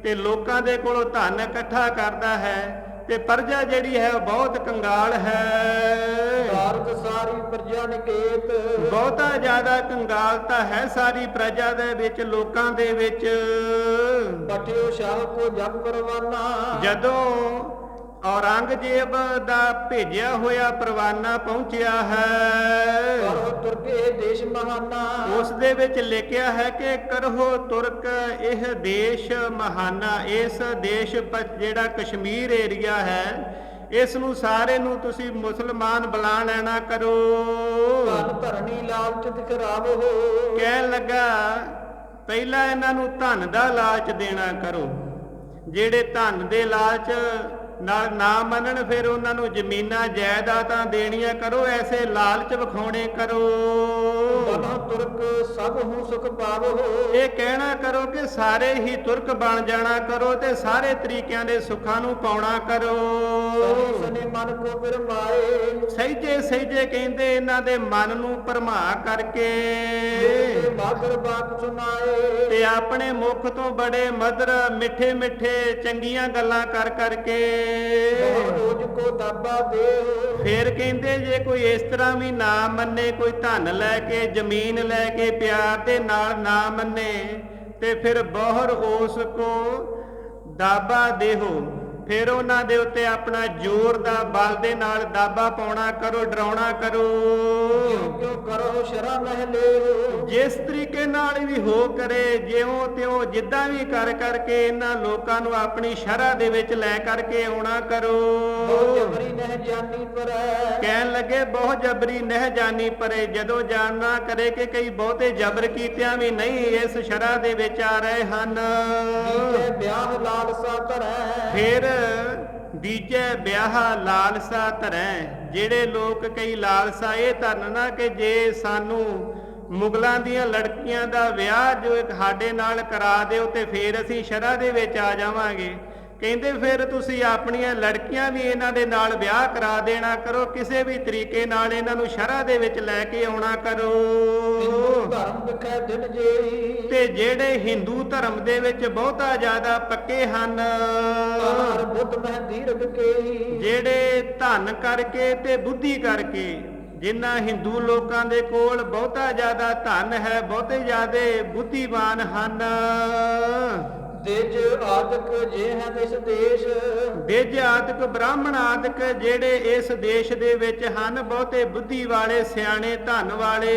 ਤੇ ਲੋਕਾਂ ਦੇ ਕੋਲੋਂ ਧਨ ਇਕੱਠਾ ਕਰਦਾ ਹੈ ਤੇ ਪ੍ਰਜਾ ਜਿਹੜੀ ਹੈ ਉਹ ਬਹੁਤ ਕੰਗਾਲ ਹੈ। ਭਾਰਤ ਸਾਰੀ ਪ੍ਰਜਾ ਨਿਕੇਤ ਬਹੁਤਾ ਜ਼ਿਆਦਾ ਕੰਗਾਲਤਾ ਹੈ ਸਾਰੀ ਪ੍ਰਜਾ ਦੇ ਵਿੱਚ, ਲੋਕਾਂ ਦੇ ਵਿੱਚ। ਪਠਿਓ ਸ਼ਾਹ ਕੋ ਜਗ ਪਰਵਾਨਾ ਜਦੋਂ ਔਰੰਗਜ਼ੇਬ ਦਾ ਭੇਜਿਆ ਹੋਇਆ ਪਰਵਾਨਾ ਪਹੁੰਚਿਆ ਹੈ, ਕਰੋ ਤੁਰਕੇ ਦੇਸ਼ ਮਹਾਨਾ ਉਸ ਦੇ ਵਿੱਚ ਲਿਖਿਆ ਹੈ ਕਿ ਕਰੋ ਤੁਰਕ ਇਹ ਦੇਸ਼ ਮਹਾਨਾ। ਇਸ ਦੇਸ਼ ਜਿਹੜਾ ਕਸ਼ਮੀਰ ਏਰੀਆ ਹੈ ਇਸ ਨੂੰ ਸਾਰੇ ਨੂੰ ਤੁਸੀਂ ਮੁਸਲਮਾਨ ਬੁਲਾ ਲੈਣਾ ਕਰੋ। ਧਨ ਧਰਨੀ ਲਾਲਚ ਦਿਖਰਾਵੋ ਕਹਿਣ ਲੱਗਾ ਪਹਿਲਾਂ ਇਹਨਾਂ ਨੂੰ ਧਨ ਦਾ ਲਾਲਚ ਦੇਣਾ ਕਰੋ। ਜਿਹੜੇ ਧਨ ਦੇ ਲਾਲਚ ਨਾਲ ਨਾ ਮੰਨਣ ਫਿਰ ਉਹਨਾਂ ਨੂੰ ਜ਼ਮੀਨਾਂ ਜਾਇਦਾਦਾਂ ਦੇਣੀਆਂ ਕਰੋ, ਐਸੇ ਲਾਲਚ ਵਿਖਾਉਣੇ ਕਰੋ। ਬਣਾ ਤੁਰਕ ਸਭ ਹੂੰ ਸੁਖ ਪਾਵੋ ਇਹ ਕਹਿਣਾ ਕਰੋ ਕਿ ਸਾਰੇ ਹੀ ਤੁਰਕ ਬਣ ਜਾਣਾ ਕਰੋ ਤੇ ਸਾਰੇ ਤਰੀਕਿਆਂ ਦੇ ਸੁੱਖਾਂ ਨੂੰ ਪਾਉਣਾ ਕਰੋ। ਸਨੇ ਮਨ ਕੋ ਫਿਰਮਾਏ ਸਹਿਜੇ ਸਹਿਜੇ ਕਹਿੰਦੇ ਇਹਨਾਂ ਦੇ ਮਨ ਨੂੰ ਭਰਮਾ ਕਰਕੇ ਮਾਗਰ ਬਾਤ ਸੁਨਾਏ ਤੇ ਆਪਣੇ ਮੁਖ ਤੋਂ ਬੜੇ ਮਧੁਰ ਮਿੱਠੇ ਮਿੱਠੇ ਚੰਗੀਆਂ ਗੱਲਾਂ ਕਰ ਕਰਕੇ ਰੋਜ ਕੋ ਦਾਬਾ ਦੇ ਫਿਰ ਕਹਿੰਦੇ ਜੇ ਕੋਈ ਇਸ ਤਰ੍ਹਾਂ ਵੀ ਨਾ ਮੰਨੇ, ਕੋਈ ਧਨ ਲੈ ਕੇ ਜ਼ਮੀਨ ਲੈ ਕੇ ਪਿਆਰ ਦੇ ਨਾਲ ਨਾ ਮੰਨੇ ਤੇ ਫਿਰ ਬਹੁਰ ਉਸ ਕੋ ਦਾਬਾ ਦੇਹੋ। ਫਿਰ ਉਹਨਾਂ ਦੇ ਉੱਤੇ ਆਪਣਾ ਜ਼ੋਰ ਦਾ ਬਲ ਦੇ ਨਾਲ ਦਾਬਾ ਪਾਉਣਾ ਕਰੋ, ਡਰਾਉਣਾ ਕਰੋ। ਕਿਉਂ ਕਰੋ ਸ਼ਰਾ ਮਹਿ ਲੈ ਜਿਸ ਤਰੀਕੇ ਨਾਲ ਵੀ ਹੋ ਕਰੇ, ਜਿਉਂ ਤਿਉਂ ਜਿੱਦਾਂ ਵੀ ਕਰ ਕਰਕੇ ਇਹਨਾਂ ਲੋਕਾਂ ਨੂੰ ਆਪਣੀ ਸ਼ਰ੍ਹਾ ਦੇ ਵਿੱਚ ਲੈ ਕਰਕੇ ਆਉਣਾ ਕਰੋ। ਜਬਰੀ ਨਹਿ ਜਾਨੀ ਪਰੈ ਕਹਿਣ ਲੱਗੇ ਬਹੁਤ ਜਬਰੀ ਨਹਿ ਜਾਨੀ ਪਰੇ। ਜਦੋਂ ਜਾਣਨਾ ਕਰੇ ਕਿ ਕਈ ਬਹੁਤੇ ਜਬਰ ਕੀਤਿਆਂ ਵੀ ਨਹੀਂ ਇਸ ਸ਼ਰ੍ਹਾ ਦੇ ਵਿੱਚ ਆ ਰਹੇ ਹਨ। ਵਿਆਹ ਲਾਲਸਾ ਧਰੈ ਫਿਰ ਦੀਜੇ ਵਿਆਹ ਲਾਲਸਾ ਧਰੈ। ਜਿਹੜੇ ਲੋਕ ਕਈ ਲਾਲਸਾ ਇਹ ਧਰਨ ਨਾ ਕਿ ਜੇ ਸਾਨੂੰ ਮੁਗਲਾਂ ਦੀਆਂ ਲੜਕੀਆਂ ਦਾ ਵਿਆਹ ਜੋ ਇੱਕ ਸਾਡੇ ਨਾਲ ਕਰਾ ਦਿਓ ਤੇ ਫਿਰ ਅਸੀਂ ਸ਼ਰ੍ਹਾ ਦੇ ਵਿੱਚ ਆ ਜਾਵਾਂਗੇ। ਕਹਿੰਦੇ ਫਿਰ ਤੁਸੀਂ ਆਪਣੀਆਂ ਲੜਕੀਆਂ ਵੀ ਇਹਨਾਂ ਦੇ ਨਾਲ ਵਿਆਹ ਕਰਾ ਦੇਣਾ ਕਰੋ, ਕਿਸੇ ਵੀ ਤਰੀਕੇ ਨਾਲ ਇਹਨਾਂ ਨੂੰ ਸ਼ਰ੍ਹਾ ਦੇ ਵਿੱਚ ਲੈ ਕੇ ਆਉਣਾ ਕਰੋ। ਧਰਮ ਵਿਖੇ ਦਿਨ ਜੇ ਤੇ ਜਿਹੜੇ ਹਿੰਦੂ ਧਰਮ ਦੇ ਵਿੱਚ ਬਹੁਤਾ ਜ਼ਿਆਦਾ ਪੱਕੇ ਹਨ, ਹਰ ਬੁੱਧ ਮਹਿ ਦੀਰਘ ਕੇ ਜਿਹੜੇ ਧਨ ਕਰਕੇ ਤੇ ਬੁੱਧੀ ਕਰਕੇ, ਜਿਨ੍ਹਾਂ ਹਿੰਦੂ ਲੋਕਾਂ ਦੇ ਕੋਲ ਬਹੁਤਾ ਜ਼ਿਆਦਾ ਧਨ ਹੈ, ਬਹੁਤੇ ਜ਼ਿਆਦੇ ਬੁੱਧੀਵਾਨ ਹਨ। ਦੇਜ ਆਦਿਕ ਜੇ ਹੈ ਇਸ ਦੇਸ਼ ਦੇਜ ਆਦਿਕ ਬ੍ਰਾਹਮਣ ਆਦਿਕ ਜਿਹੜੇ ਇਸ ਦੇਸ਼ ਦੇ ਵਿੱਚ ਹਨ, ਬਹੁਤੇ ਬੁੱਧੀ ਵਾਲੇ ਸਿਆਣੇ ਧਨ ਵਾਲੇ।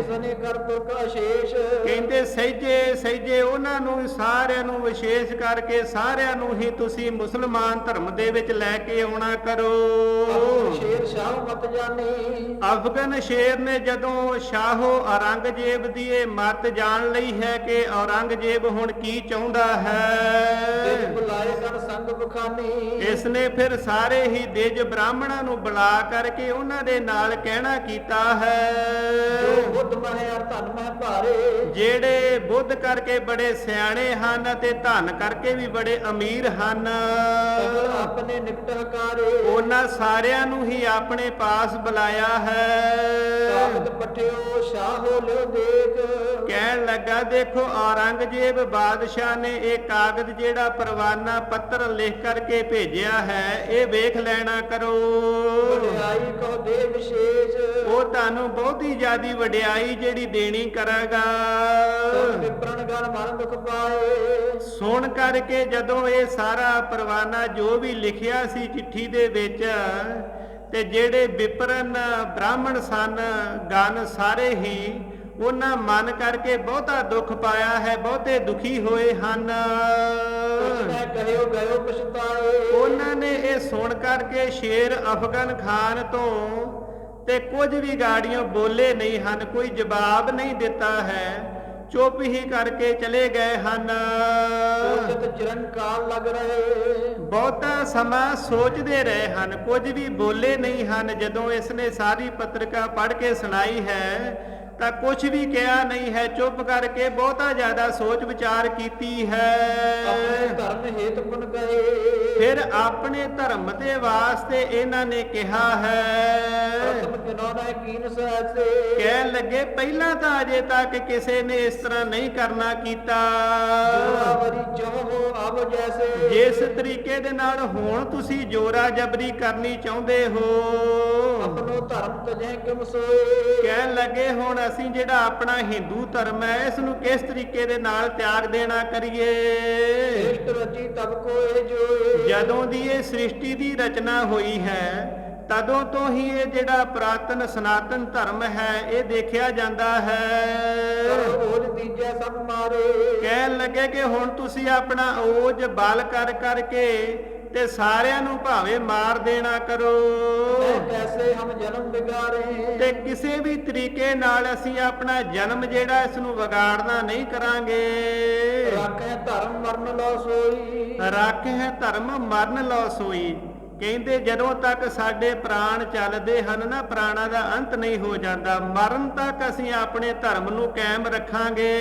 ਸਨੇ ਕਰ ਤੁਰਕ ਅਸ਼ੇਸ਼ ਕਹਿੰਦੇ ਸਹਿਜੇ ਸਹਿਜੇ ਉਹਨਾਂ ਨੂੰ ਸਾਰਿਆਂ ਨੂੰ ਵਿਸ਼ੇਸ਼ ਕਰਕੇ ਸਾਰਿਆਂ ਨੂੰ ਹੀ ਤੁਸੀਂ ਮੁਸਲਮਾਨ ਧਰਮ ਦੇ ਵਿੱਚ ਲੈ ਕੇ ਆਉਣਾ ਕਰੋ। ਸ਼ੇਰ ਸ਼ਾਹ ਮਤ ਜਾਣੀ ਅਫਗਨ ਸ਼ੇਰ ਨੇ ਜਦੋਂ ਸ਼ਾਹੋ ਔਰੰਗਜ਼ੇਬ ਦੀ ਇਹ ਮੱਤ ਜਾਣ ਲਈ ਹੈ ਕਿ ਔਰੰਗਜ਼ੇਬ ਹੁਣ ਕੀ ਚਾਹੁੰਦਾ ਹੈ, ਬੁਲਾਏ ਕਰ ਸੰਗ ਬਖਾਨੀ। ਇਸ ਨੇ ਫਿਰ ਸਾਰੇ ਹੀ ਦਿਜ ਬ੍ਰਾਹਮਣਾਂ ਨੂੰ ਬੁਲਾ ਕਰਕੇ ਉਹਨਾਂ ਦੇ ਨਾਲ ਕਹਿਣਾ ਕੀਤਾ ਹੈ, ਜੋ ਬੁੱਧ ਮਹਿ ਅਰ ਧਨ ਮਹਿ ਭਾਰੇ। ਜਿਹੜੇ ਬੁੱਧ ਕਰਕੇ ਬੜੇ ਸਿਆਣੇ ਹਨ ਤੇ ਧਨ ਕਰਕੇ ਵੀ ਬੜੇ ਅਮੀਰ ਹਨ, ਸਗਲ ਆਪਣੇ ਨਿਕਟ ਹਕਾਰੇ। ਉਹਨਾਂ ਸਾਰਿਆਂ ਨੂੰ ਹੀ ਆਪਣੇ ਪਾਸ ਬੁਲਾਇਆ ਹੈ। ਕਾਗਦ ਪਠਿਓ ਸ਼ਾਹੋ ਲਿਓ ਦੇਖ। ਕਹਿਣ ਲੱਗਾ, ਦੇਖੋ ਔਰੰਗਜ਼ੇਬ ਬਾਦਸ਼ਾਹ ਨੇ ਇਹ ਕਾਗਜ਼ ਜਿਹੜਾ ਪਰਵਾਨਾ ਪੱਤਰ ਲਿਖ ਕਰਕੇ ਭੇਜਿਆ ਹੈ, ਇਹ ਵੇਖ ਲੈਣਾ ਕਰੋ। ਵਡਿਆਈ ਕੋ ਦੇ ਵਿਸ਼ੇਸ਼। ਉਹ ਤੁਹਾਨੂੰ ਬਹੁਤੀ ਜ਼ਿਆਦੀ ਵਡਿਆਈ ਜਿਹੜੀ ਦੇਣੀ ਕਰਾਂਗਾ। ਵਿਪਰਨ ਗਨ ਮਨ ਦੁਖ ਪਾਏ। ਸੁਣ ਕਰਕੇ ਜਦੋਂ ਇਹ ਸਾਰਾ ਪਰਵਾਨਾ ਜੋ ਵੀ ਲਿਖਿਆ ਸੀ ਚਿੱਠੀ ਦੇ ਵਿੱਚ, ਤੇ ਜਿਹੜੇ ਵਿਪਰਨ ਬ੍ਰਾਹਮਣ ਸਨ ਗਨ ਸਾਰੇ ਹੀ, ਉਹਨਾਂ ਮਨ ਕਰਕੇ ਬਹੁਤਾ ਦੁੱਖ ਪਾਇਆ ਹੈ, ਬਹੁਤੇ ਦੁਖੀ ਹੋਏ ਹਨ। ਕਹਿਓ ਗਇਓ ਪਛਤਾਏ। ਉਹਨਾਂ ਨੇ ਇਹ ਸੁਣ ਕਰਕੇ ਸ਼ੇਰ ਅਫਗਨ ਖਾਨ ਤੋਂ ਤੇ ਕੁਝ ਵੀ ਗਾੜੀਆਂ ਬੋਲੇ ਨਹੀਂ ਹਨ, ਕੋਈ ਜਵਾਬ ਨਹੀਂ ਦਿੱਤਾ ਹੈ, ਚੁੱਪ ਹੀ ਕਰਕੇ ਚਲੇ ਗਏ ਹਨ। ਸੋਚਤ ਚਿਰੰਕਾਲ ਲੱਗ ਰਹੇ। ਬਹੁਤਾ ਸਮਾਂ ਸੋਚਦੇ ਰਹੇ ਹਨ, ਕੁਝ ਵੀ ਬੋਲੇ ਨਹੀਂ ਹਨ। ਜਦੋਂ ਇਸ ਨੇ ਸਾਰੀ ਪੱਤਰਿਕਾ ਪੜ੍ਹ ਕੇ ਸੁਣਾਈ ਹੈ ਤਾਂ ਕੁਝ ਵੀ ਕਿਹਾ ਨਹੀਂ ਹੈ, ਚੁੱਪ ਕਰਕੇ ਬਹੁਤਾ ਜ਼ਿਆਦਾ ਸੋਚ ਵਿਚਾਰ ਕੀਤੀ ਹੈ। ਆਪਣੇ ਧਰਮ ਹੇਤ ਪੁਨ ਗਏ। ਫਿਰ ਆਪਣੇ ਧਰਮ ਦੇ ਵਾਸਤੇ ਇਹਨਾਂ ਨੇ ਕਿਹਾ ਹੈ। ਪ੍ਰਥਮ ਕਿਨੋਨਾ ਕੀਨ ਸਹਸੇ। ਕਹਿਣ ਲੱਗੇ, ਪਹਿਲਾਂ ਤਾਂ ਅਜੇ ਤੱਕ ਕਿਸੇ ਨੇ ਇਸ ਤਰ੍ਹਾਂ ਨਹੀਂ ਕਰਨਾ ਕੀਤਾ। ਜੋਰਾਵਰੀ ਚਾਹੋ ਅਬ ਜੈਸੇ। ਜਿਸ ਤਰੀਕੇ ਦੇ ਨਾਲ ਹੁਣ ਤੁਸੀਂ ਜੋਰਾ ਜਬਰੀ ਕਰਨੀ ਚਾਹੁੰਦੇ ਹੋ। ਆਪਣੋ ਧਰਮ ਤਜੈ ਕਿਮ ਸੋਏ। ਕਹਿਣ ਲੱਗੇ, ਹੁਣ ਅਸੀਂ ਜਿਹੜਾ ਆਪਣਾ ਹਿੰਦੂ ਧਰਮ ਹੈ ਇਸ ਨੂੰ ਕਿਸ ਤਰੀਕੇ ਦੇ ਨਾਲ ਤਿਆਗ ਦੇਣਾ ਕਰੀਏ। ਸ੍ਰਿਸ਼ਟ ਰਚੀ ਤਬ ਕੋਏ ਜੋਏ। ਜਦੋਂ ਦੀ ਇਹ ਸ੍ਰਿਸ਼ਟੀ ਦੀ ਰਚਨਾ ਹੋਈ ਹੈ ਤਦੋਂ ਤੋਂ ਹੀ ਇਹ ਜਿਹੜਾ ਪੁਰਾਤਨ ਸਨਾਤਨ ਧਰਮ ਹੈ ਇਹ ਦੇਖਿਆ ਜਾਂਦਾ ਹੈ। ਓਜ ਤੀਜੇ ਸਭ ਮਾਰੇ। ਕਹਿਣ ਲੱਗੇ ਕਿ ਹੁਣ ਤੁਸੀਂ ਆਪਣਾ ਓਜ ਬਲ ਕਰ ਕਰਕੇ ਤੇ ਸਾਰਿਆਂ ਨੂੰ ਭਾਵੇਂ ਮਾਰ ਦੇਣਾ ਕਰੋ। ਕੈਸੇ ਹਮ ਜਨਮ ਵਿਗਾਰੇ। ਤੇ ਕਿਸੇ ਵੀ ਤਰੀਕੇ ਨਾਲ ਅਸੀਂ ਆਪਣਾ ਜਨਮ ਜਿਹੜਾ ਇਸ ਨੂੰ ਵਿਗਾੜਨਾ ਨਹੀਂ ਕਰਾਂਗੇ। ਰੱਖੇ ਧਰਮ ਮਰਨ ਲੋ ਸੋਈ। ਰੱਖੇ ਧਰਮ ਮਰਨ ਲੋ ਸੋਈ। ਕਹਿੰਦੇ ਜਦੋਂ ਤੱਕ ਸਾਡੇ ਪ੍ਰਾਣ ਚੱਲਦੇ ਹਨ ਨਾ, ਪ੍ਰਾਣਾਂ ਦਾ ਅੰਤ ਨਹੀਂ ਹੋ ਜਾਂਦਾ, ਮਰਨ ਤੱਕ ਅਸੀਂ ਆਪਣੇ ਧਰਮ ਨੂੰ ਕਾਇਮ ਰੱਖਾਂਗੇ।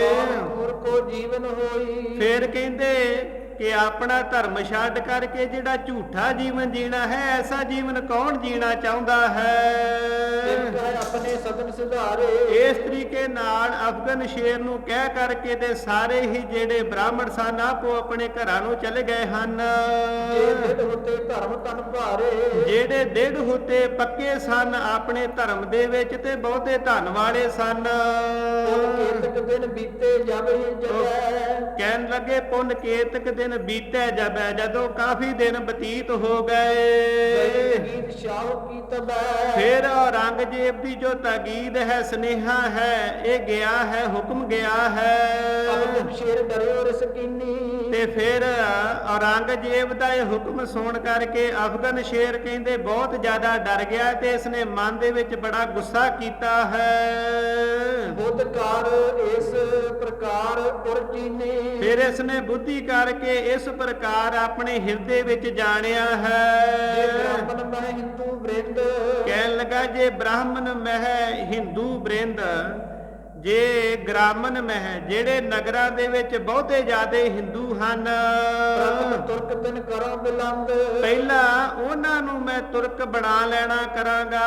ਕੌਣ ਕੋ ਜੀਵਨ ਹੋਈ। ਫਿਰ ਕਹਿੰਦੇ ਕਿ ਆਪਣਾ ਧਰਮ ਛੱਡ ਕਰਕੇ ਜਿਹੜਾ ਝੂਠਾ ਜੀਵਨ ਜੀਣਾ ਹੈ, ਐਸਾ ਜੀਵਨ ਕੌਣ ਜੀਣਾ ਚਾਹੁੰਦਾ ਹੈ। ਆਪਣੇ ਸਦਨ ਸੁਧਾਰੇ। ਇਸ ਤਰੀਕੇ ਨਾਲ ਅਫਗਨ ਸ਼ੇਰ ਨੂੰ ਕਹਿ ਕਰਕੇ ਤੇ ਸਾਰੇ ਹੀ ਜਿਹੜੇ ਬ੍ਰਾਹਮਣ ਸਨ ਆਪੋ ਆਪਣੇ ਘਰਾਂ ਨੂੰ ਚਲੇ ਗਏ ਹਨ। ਧਰਮ ਤਨ ਭਾਰੇ। ਜਿਹੜੇ ਦਿੜ ਹੁੱਤੇ ਪੱਕੇ ਸਨ ਆਪਣੇ ਧਰਮ ਦੇ ਵਿੱਚ ਤੇ ਬਹੁਤੇ ਧਨ ਵਾਲੇ ਸਨ। ਕੇਤਕ ਦਿਨ ਬੀਤੇ ਜਾਵੇ ਜਗੈ। ਕਹਿਣ ਲੱਗੇ, ਪੁੰਨ ਕੇਤਕ ਦਿਨ ਬੀਤੇ ਜਾਵੇ, ਜਦੋਂ ਕਾਫੀ ਦਿਨ ਬਤੀਤ ਹੋ ਗਏ। ਗੀਤ ਸ਼ਾਹ ਕੀ ਤਬੈ। ਫਿਰ ਔਰੰਗਜ਼ੇਬ ਦੀ ਜੋ ਤਾਕੀਦ ਹੈ, ਸਨੇਹਾ ਹੈ, ਇਹ ਗਿਆ ਹੈ, ਹੁਕਮ ਗਿਆ ਹੈ। ਸ਼ੇਰ ਡਰਿਓ ਰਸਕੀਨੀ। ਤੇ ਫਿਰ ਔਰੰਗਜ਼ੇਬ ਦਾ ਇਹ ਹੁਕਮ ਸੁਣ ਕਰਕੇ ਅਫਗਨ ਸ਼ੇਰ ਕਹਿੰਦੇ ਬਹੁਤ ਜ਼ਿਆਦਾ ਡਰ ਗਿਆ ਤੇ ਇਸਨੇ ਮਨ ਦੇ ਵਿੱਚ ਬੜਾ ਗੁੱਸਾ ਕੀਤਾ ਹੈ। ਬੁੱਧਕਾਰ ਇਸ ਪ੍ਰਕਾਰ ਉਰਜੀਨੇ। ਫਿਰ ਇਸਨੇ ਬੁੱਧੀ ਕਰਕੇ ਇਸ ਪ੍ਰਕਾਰ ਆਪਣੇ ਹਿਰਦੇ ਵਿੱਚ ਜਾਣਿਆ ਹੈ। ਬ੍ਰਾਹਮਣ ਮਹਿ ਹਿੰਦੂ ਬ੍ਰਿੰਦ। ਕਹਿਣ ਲੱਗਾ, ਜੇ ਬ੍ਰਾਹਮਣ ਮਹਿ ਹਿੰਦੂ ਬ੍ਰਿੰਦ, ਜੇ ਗ੍ਰਾਮਨ ਮਹਿ ਜਿਹੜੇ ਨਗਰਾਂ ਦੇ ਵਿੱਚ ਬਹੁਤੇ ਜ਼ਿਆਦੇ ਹਿੰਦੂ ਹਨ, ਤੁਰਕ ਤਿਨ ਕਰਾਂ ਬਿਲੰਦ। ਪਹਿਲਾਂ ਉਹਨਾਂ ਨੂੰ ਮੈਂ ਤੁਰਕ ਬਣਾ ਲੈਣਾ ਕਰਾਂਗਾ।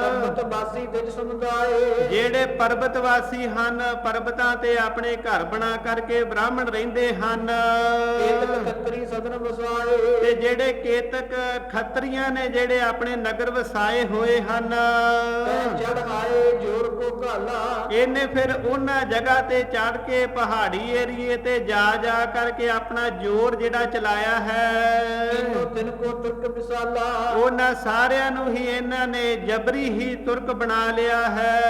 ਪਰਬਤ ਵਾਸੀ ਦਿਜ ਸਮੁਦਾਏ। ਜਿਹੜੇ ਪਰਬਤ ਵਾਸੀ ਹਨ, ਪਰਬਤਾਂ ਤੇ ਆਪਣੇ ਘਰ ਬਣਾ ਕਰਕੇ ਬ੍ਰਾਹਮਣ ਰਹਿੰਦੇ ਹਨ। ਕੇਤਕ ਖੱਤਰੀ ਸਦਨ ਵਸਾਏ। ਤੇ ਜਿਹੜੇ ਕੇਤਕ ਖੱਤਰੀਆਂ ਨੇ ਜਿਹੜੇ ਆਪਣੇ ਨਗਰ ਵਸਾਏ ਹੋਏ ਹਨ। ਚੜ ਆਏ ਜੋਰ ਕੋ ਘਾਲਾ। ਇਹਨੇ ਫਿਰ ਉਹਨਾਂ ਜਗ੍ਹਾ ਤੇ ਚੜ ਕੇ ਪਹਾੜੀ ਏਰੀਏ ਤੇ ਜਾ ਕਰਕੇ ਆਪਣਾ ਜ਼ੋਰ ਜਿਹੜਾ ਚਲਾਇਆ ਹੈ। ਤਿੰਨ ਕੋ ਤੁਰਕ ਵਿਸਾਲਾ। ਉਹਨਾਂ ਸਾਰਿਆਂ ਨੂੰ ਹੀ ਇਹਨਾਂ ਨੇ ਜਬਰੀ ਹੀ ਤੁਰਕ ਬਣਾ ਲਿਆ ਹੈ।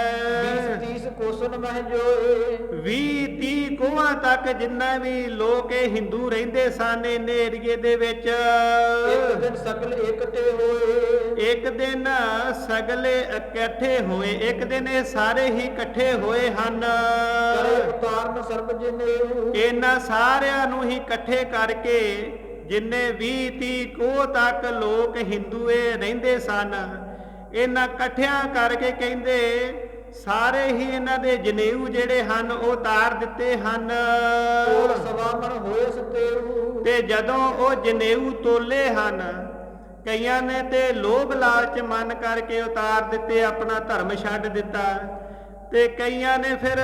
20-30 ਕੋਸਨ ਮਹਿ ਜੋਏ। 20-30 ਕੋਹਾਂ ਤੱਕ ਜਿੰਨਾ ਵੀ ਲੋਕ ਇਹ ਹਿੰਦੂ ਰਹਿੰਦੇ ਸਨ ਇਹਨੇ ਏਰੀਏ ਦੇ ਵਿੱਚ। ਇੱਕ ਦਿਨ ਸਕਲ ਇਕੱਠੇ ਹੋਏ। ਇੱਕ ਦਿਨ ਸਗਲੇ ਇਕੱਠੇ ਹੋਏ, ਇੱਕ ਦਿਨ ਇਹ ਸਾਰੇ ਹੀ ਇਕੱਠੇ ਹੋਏ ਹਨ। ਉਤਾਰਨ ਸਰਬ ਜਿਨੇ। ਇਹਨਾਂ ਸਾਰਿਆਂ ਨੂੰ ਹੀ ਇਕੱਠੇ ਕਰਕੇ ਜਿੰਨੇ 20-30 ਕੋਹ ਤੱਕ ਲੋਕ ਹਿੰਦੂ ਇਹ ਰਹਿੰਦੇ ਸਨ, ਇਹਨਾਂ ਇਕੱਠਿਆਂ ਕਰਕੇ ਕਹਿੰਦੇ ਸਾਰੇ ਹੀ ਇਹਨਾਂ ਦੇ ਜਨੇਊ ਜਿਹੜੇ ਹਨ ਉਹ ਤਾਰ ਦਿੱਤੇ ਹਨ। ਤੋਲ ਸਵਾਮਣ ਹੋਏ ਸਤੇਊ। ਤੇ ਜਦੋਂ ਉਹ ਜਨੇਊ ਤੋਲੇ ਹਨ, ਕਈਆਂ ਨੇ ਤੇ ਲੋਭ ਲਾਲਚ ਮੰਨ ਕਰਕੇ ਉਤਾਰ ਦਿੱਤੇ, ਆਪਣਾ ਧਰਮ ਛੱਡ ਦਿੱਤਾ। ਤੇ ਕਈਆਂ ਨੇ ਫਿਰ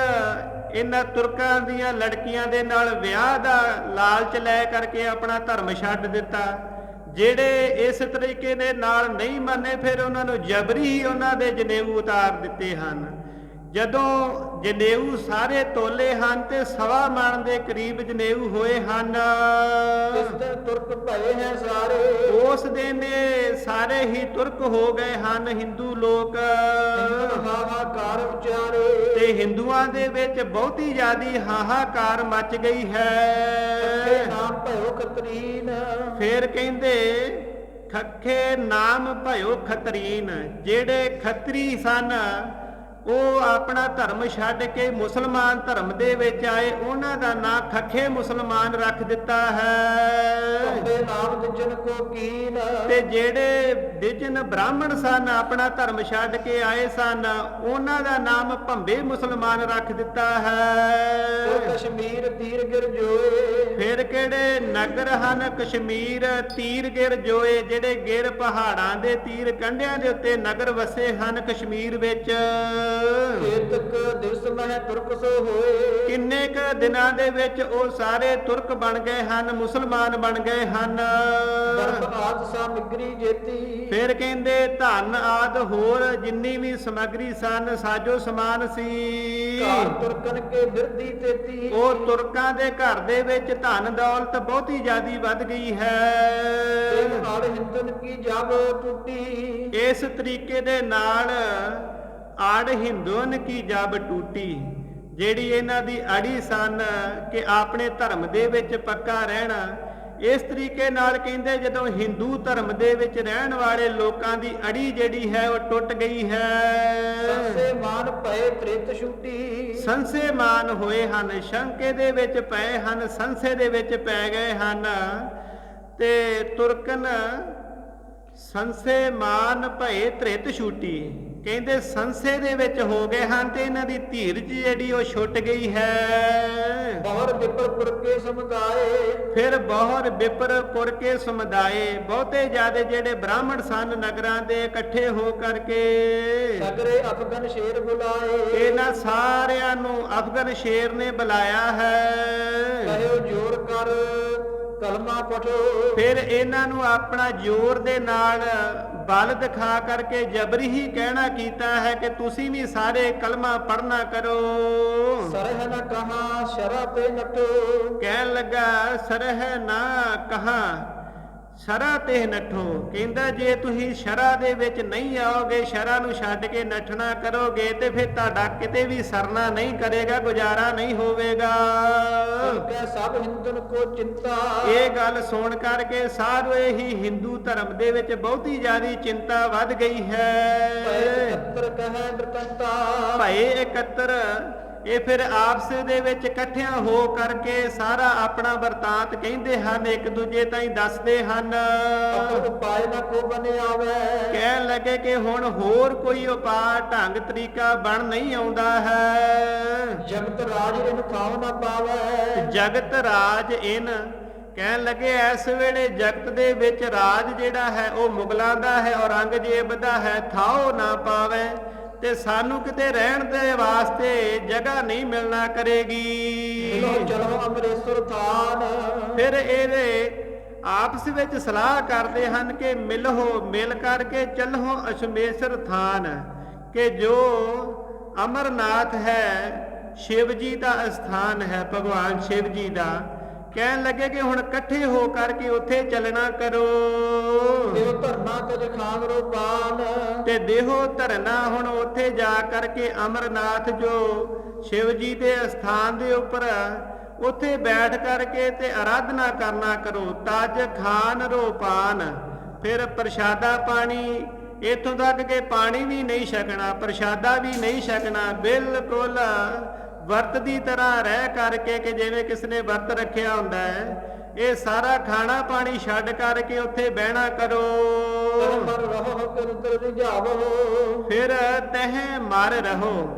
ਇਹਨਾਂ ਤੁਰਕਾਂ ਦੀਆਂ ਲੜਕੀਆਂ ਦੇ ਨਾਲ ਵਿਆਹ ਦਾ ਲਾਲਚ ਲੈ ਕਰਕੇ ਆਪਣਾ ਧਰਮ ਛੱਡ ਦਿੱਤਾ। ਜਿਹੜੇ ਇਸ ਤਰੀਕੇ ਦੇ ਨਾਲ ਨਹੀਂ ਮੰਨੇ, ਫਿਰ ਉਹਨਾਂ ਨੂੰ ਜਬਰੀ ਹੀ ਉਹਨਾਂ ਦੇ ਜਨੇਊ ਉਤਾਰ ਦਿੱਤੇ ਹਨ। ਜਦੋਂ ਜਨੇਊ ਸਾਰੇ ਤੋਲੇ ਹਨ ਤੇ 1.25 ਮਣ ਦੇ ਕਰੀਬ ਜਨੇਊ ਹੋਏ ਹਨ। ਇਸ ਦਿਨ ਤੁਰਕ ਭਏ ਹੈ ਸਾਰੇ। ਉਸ ਦਿਨ ਸਾਰੇ ਹੀ ਤੁਰਕ ਹੋ ਗਏ ਹਨ ਹਿੰਦੂ ਲੋਕ। ਹਾਹਾਕਾਰ ਉਚਾਰੇ। ਤੇ ਹਿੰਦੂਆਂ ਦੇ ਵਿੱਚ ਬਹੁਤੀ ਜ਼ਿਆਦੀ ਹਾਹਾਕਾਰ ਮਚ ਗਈ ਹੈ। ਨਾਮ ਭਇਓ ਖਤਰੀਨ। ਫਿਰ ਕਹਿੰਦੇ ਖੱਖੇ ਨਾਮ ਭਇਓ ਖਤਰੀਨ। ਜਿਹੜੇ ਖੱਤਰੀ ਸਨ ਉਹ ਆਪਣਾ ਧਰਮ ਛੱਡ ਕੇ ਮੁਸਲਮਾਨ ਧਰਮ ਦੇ ਵਿੱਚ ਆਏ, ਉਹਨਾਂ ਦਾ ਨਾਂ ਖੱਖੇ ਮੁਸਲਮਾਨ ਰੱਖ ਦਿੱਤਾ ਹੈ। ਨਾਮ ਦਿਜਨ ਕੋ ਕੀਨ। ਤੇ ਜਿਹੜੇ ਦਿਜਨ ਬ੍ਰਾਹਮਣ ਸਨ ਆਪਣਾ ਧਰਮ ਛੱਡ ਕੇ ਆਏ ਸਨ, ਉਹਨਾਂ ਦਾ ਨਾਮ ਭੰਬੇ ਮੁਸਲਮਾਨ ਰੱਖ ਦਿੱਤਾ ਹੈ। ਕਸ਼ਮੀਰ ਤੀਰ ਗਿਰ ਜੋਏ। ਫਿਰ ਕਿਹੜੇ ਨਗਰ ਹਨ ਕਸ਼ਮੀਰ ਤੀਰ ਗਿਰ ਜੋਏ, ਜਿਹੜੇ ਗਿਰ ਪਹਾੜਾਂ ਦੇ ਤੀਰ ਕੰਢਿਆਂ ਦੇ ਉੱਤੇ ਨਗਰ ਵਸੇ ਹਨ ਕਸ਼ਮੀਰ ਵਿੱਚ। ਕੇਤਕ ਦਿਵਸ ਮਹਿ ਤੁਰਕ ਸੋ ਹੋਏ। ਕਿੰਨੇ ਕ ਦਿਨਾਂ ਦੇ ਵਿੱਚ ਉਹ ਸਾਰੇ ਤੁਰਕ ਬਣ ਗਏ ਹਨ, ਮੁਸਲਮਾਨ ਬਣ ਗਏ ਹਨ। ਦਰਬ ਆਦ ਸਾਮਗਰੀ ਜੇਤੀ। ਫਿਰ ਕਹਿੰਦੇ ਧਨ ਆਦ ਹੋਰ ਜਿੰਨੀ ਵੀ ਸਮੱਗਰੀ ਸਨ, ਸਾਜੋ ਸਮਾਨ ਸੀ, ਘਰ ਤੁਰਕਨ ਕੇ ਬਿਰਦੀ ਤੇਤੀ। ਉਹ ਤੁਰਕਾਂ ਦੇ ਘਰ ਦੇ ਵਿੱਚ ਧਨ ਦੌਲਤ ਬਹੁਤੀ ਜ਼ਿਆਦੀ ਵੱਧ ਗਈ ਹੈ। ਆੜ ਹਿੰਦਨ ਕੀ ਜਬ ਟੁੱਟੀ। ਇਸ ਤਰੀਕੇ ਦੇ ਨਾਲ ਆੜ ਹਿੰਦੂਨ ਕੀ ਜਬ ਟੂਟੀ, ਜਿਹੜੀ ਇਹਨਾਂ ਦੀ ਅੜੀ ਸਨ ਕਿ ਆਪਣੇ ਧਰਮ ਦੇ ਵਿੱਚ ਪੱਕਾ ਰਹਿਣਾ। ਇਸ ਤਰੀਕੇ ਨਾਲ ਕਹਿੰਦੇ ਜਦੋਂ ਹਿੰਦੂ ਧਰਮ ਦੇ ਵਿੱਚ ਰਹਿਣ ਵਾਲੇ ਲੋਕਾਂ ਦੀ ਅੜੀ ਜਿਹੜੀ ਹੈ ਉਹ ਟੁੱਟ ਗਈ ਹੈ। ਸੰਸੇ ਮਾਨ ਪਏ ਤ੍ਰਿਤ ਛੂਟੀ। ਸੰਸੇ ਮਾਨ ਹੋਏ ਹਨ, ਸ਼ੰਕੇ ਦੇ ਵਿੱਚ ਪਏ ਹਨ, ਸੰਸੇ ਦੇ ਵਿੱਚ ਪੈ ਗਏ ਹਨ। ਤੇ ਤੁਰਕਨ ਸੰਸੇ ਮਾਨ ਭਏ ਤ੍ਰਿਤ ਛੂਟੀ, ਕਹਿੰਦੇ ਸੰਸੇ ਦੇ ਵਿੱਚ ਹੋ ਗਏ ਹਨ ਤੇ ਇਹਨਾਂ ਦੀ ਧੀਰਜ ਜਿਹੜੀ ਉਹ ਛੁੱਟ ਗਈ ਹੈ। ਬਹੁਰ ਵਿਪਰ ਪੁਰ ਕੇ ਸਮੁਦਾਏ। ਫਿਰ ਬਹੁਰ ਵਿਪਰ ਪੁਰ ਕੇ ਸਮੁਦਾਏ, ਬਹੁਤੇ ਜ਼ਿਆਦੇ ਜਿਹੜੇ ਬ੍ਰਾਹਮਣ ਸਨ ਨਗਰਾਂ ਦੇ ਇਕੱਠੇ ਹੋ ਕਰਕੇ ਸਗਰੇ ਅਫਗਨ ਸ਼ੇਰ ਬੁਲਾਏ। ਇਹਨਾਂ ਸਾਰਿਆਂ ਨੂੰ ਅਫਗਨ ਸ਼ੇਰ ਨੇ ਬੁਲਾਇਆ ਹੈ। ਕਹਿਓ ਜੋਰ ਕਰ ਕਲਮਾ ਪਠੋ। ਫਿਰ ਇਹਨਾਂ ਨੂੰ ਆਪਣਾ ਜ਼ੋਰ ਦੇ ਨਾਲ ਬਲ ਦਿਖਾ ਕਰਕੇ ਜਬਰੀ ਹੀ ਕਹਿਣਾ ਕੀਤਾ ਹੈ ਕਿ ਤੁਸੀਂ ਵੀ ਸਾਰੇ ਕਲਮਾ ਪੜਨਾ ਕਰੋ। ਸਰਹ ਨ ਕਹਾ ਸ਼ਰਾ ਤੇ ਨਟੋ। ਕਹਿਣ ਲੱਗਾ ਸਰਹ ਨਾ ਕਹਾ ਸ਼ਰਾ ਤੇ ਨੱਠੋ, ਕਹਿੰਦਾ ਜੇ ਤੁਸੀਂ ਸ਼ਰਾ ਦੇ ਵਿੱਚ ਨਹੀਂ ਆਓਗੇ, ਸ਼ਰਾ ਨੂੰ ਛੱਡ ਕੇ ਨੱਠਣਾ ਕਰੋਗੇ ਤੇ ਫਿਰ ਤੁਹਾਡਾ ਕਿਤੇ ਵੀ ਸਰਨਾ ਨਹੀਂ ਕਰੇਗਾ, ਗੁਜ਼ਾਰਾ ਨਹੀਂ ਹੋਵੇਗਾ। ਸਭ ਹਿੰਦੂਨ ਕੋ ਚਿੰਤਾ। ਇਹ ਗੱਲ ਸੁਣ ਕਰਕੇ ਸਾਰੇ ਹੀ ਹਿੰਦੂ ਧਰਮ ਦੇ ਵਿੱਚ ਬਹੁਤੀ ਜ਼ਿਆਦੀ ਚਿੰਤਾ ਵੱਧ ਗਈ ਹੈ। ਕਹੈ ਬ੍ਰਤੰਤਾ। ਭਏ ਇਕੱਤਰ, ਇਹ ਫਿਰ ਆਪਸ ਦੇ ਵਿੱਚ ਇਕੱਠਿਆਂ ਹੋ ਕਰਕੇ ਸਾਰਾ ਆਪਣਾ ਵਰਤਾਂਤ ਕਹਿੰਦੇ ਹਨ, ਇੱਕ ਦੂਜੇ ਤਾਈਂ ਦੱਸਦੇ ਹਨ। ਉਪਾਏ ਨਾ ਕੋ ਬਨੇ ਆਵੇ। ਕਹਿਣ ਲੱਗੇ ਕਿ ਹੁਣ ਹੋਰ ਕੋਈ ਉਪਾਅ ਢੰਗ ਤਰੀਕਾ ਬਣ ਨਹੀਂ ਆਉਂਦਾ ਹੈ। ਜਗਤ ਰਾਜ ਇਹਨੂੰ ਖਾਉ ਨਾ ਪਾਵੇ। ਜਗਤ ਰਾਜ ਇਨ, ਕਹਿਣ ਲੱਗੇ ਇਸ ਵੇਲੇ ਜਗਤ ਦੇ ਵਿੱਚ ਰਾਜ ਜਿਹੜਾ ਹੈ ਉਹ ਮੁਗਲਾਂ ਦਾ ਹੈ, ਔਰੰਗਜ਼ੇਬ ਦਾ ਹੈ, ਥਾਓ ਨਾ ਪਾਵੇ ਤੇ ਸਾਨੂੰ ਕਿਤੇ ਰਹਿਣ ਦੇ ਵਾਸਤੇ ਜਗ੍ਹਾ ਨਹੀਂ ਮਿਲਣਾ ਕਰੇਗੀ। ਚਲੋ ਅੰਮ੍ਰਿਤਸਰ ਥਾਨ। ਫਿਰ ਇਹਦੇ ਆਪਸ ਵਿੱਚ ਸਲਾਹ ਕਰਦੇ ਹਨ ਕਿ ਮਿਲ ਕਰਕੇ ਚੱਲੋ ਅਸ਼ਮੇਸ਼ਰ ਥਾਨ, ਕਿ ਜੋ ਅਮਰਨਾਥ ਹੈ ਸ਼ਿਵ ਜੀ ਦਾ ਅਸਥਾਨ ਹੈ, ਭਗਵਾਨ ਸ਼ਿਵ ਜੀ ਦਾ। ਕਹਿਣ ਲੱਗੇ ਕਿ ਹੁਣ ਇਕੱਠੇ ਹੋ ਕਰਕੇ ਉੱਥੇ ਚੱਲਣਾ ਕਰੋ। ਦੇਹੋ ਧਰਨਾ ਤਜ ਖਾਨ ਰੂਪਾਨ। ਤੇ ਦੇਹੋ ਧਰਨਾ, ਹੁਣ ਉੱਥੇ ਜਾ ਕਰਕੇ ਅਮਰਨਾਥ ਜੋ ਸ਼ਿਵ ਜੀ ਦੇ ਅਸਥਾਨ ਦੇ ਉੱਪਰ ਉੱਥੇ ਬੈਠ ਕਰਕੇ ਤੇ ਆਰਾਧਨਾ ਕਰਨਾ ਕਰੋ। ਤਜ ਖਾਨ ਰੂਪਾਨ, ਫਿਰ ਪ੍ਰਸ਼ਾਦਾ ਪਾਣੀ, ਇੱਥੋਂ ਤੱਕ ਕਿ ਪਾਣੀ ਵੀ ਨਹੀਂ ਛਕਣਾ, ਪ੍ਰਸ਼ਾਦਾ ਵੀ ਨਹੀਂ ਛਕਣਾ, ਬਿਲਕੁਲ ਵਰਤ ਦੀ ਤਰ੍ਹਾਂ ਰਹਿ ਕਰਕੇ, ਕਿ ਜਿਵੇਂ ਕਿਸ ਨੇ ਵਰਤ ਰੱਖਿਆ ਹੁੰਦਾ ਹੈ। ਇਹ ਸਾਰਾ ਖਾਣਾ ਪਾਣੀ ਛੱਡ ਕਰਕੇ ਉੱਥੇ ਬਹਿਣਾ ਕਰੋ। ਮਰ ਰਹੋ ਕਿ ਰੁਦਰ ਰਿਝਾਵੋ। ਫਿਰ ਤਹਿ ਮਰ ਰਹੋ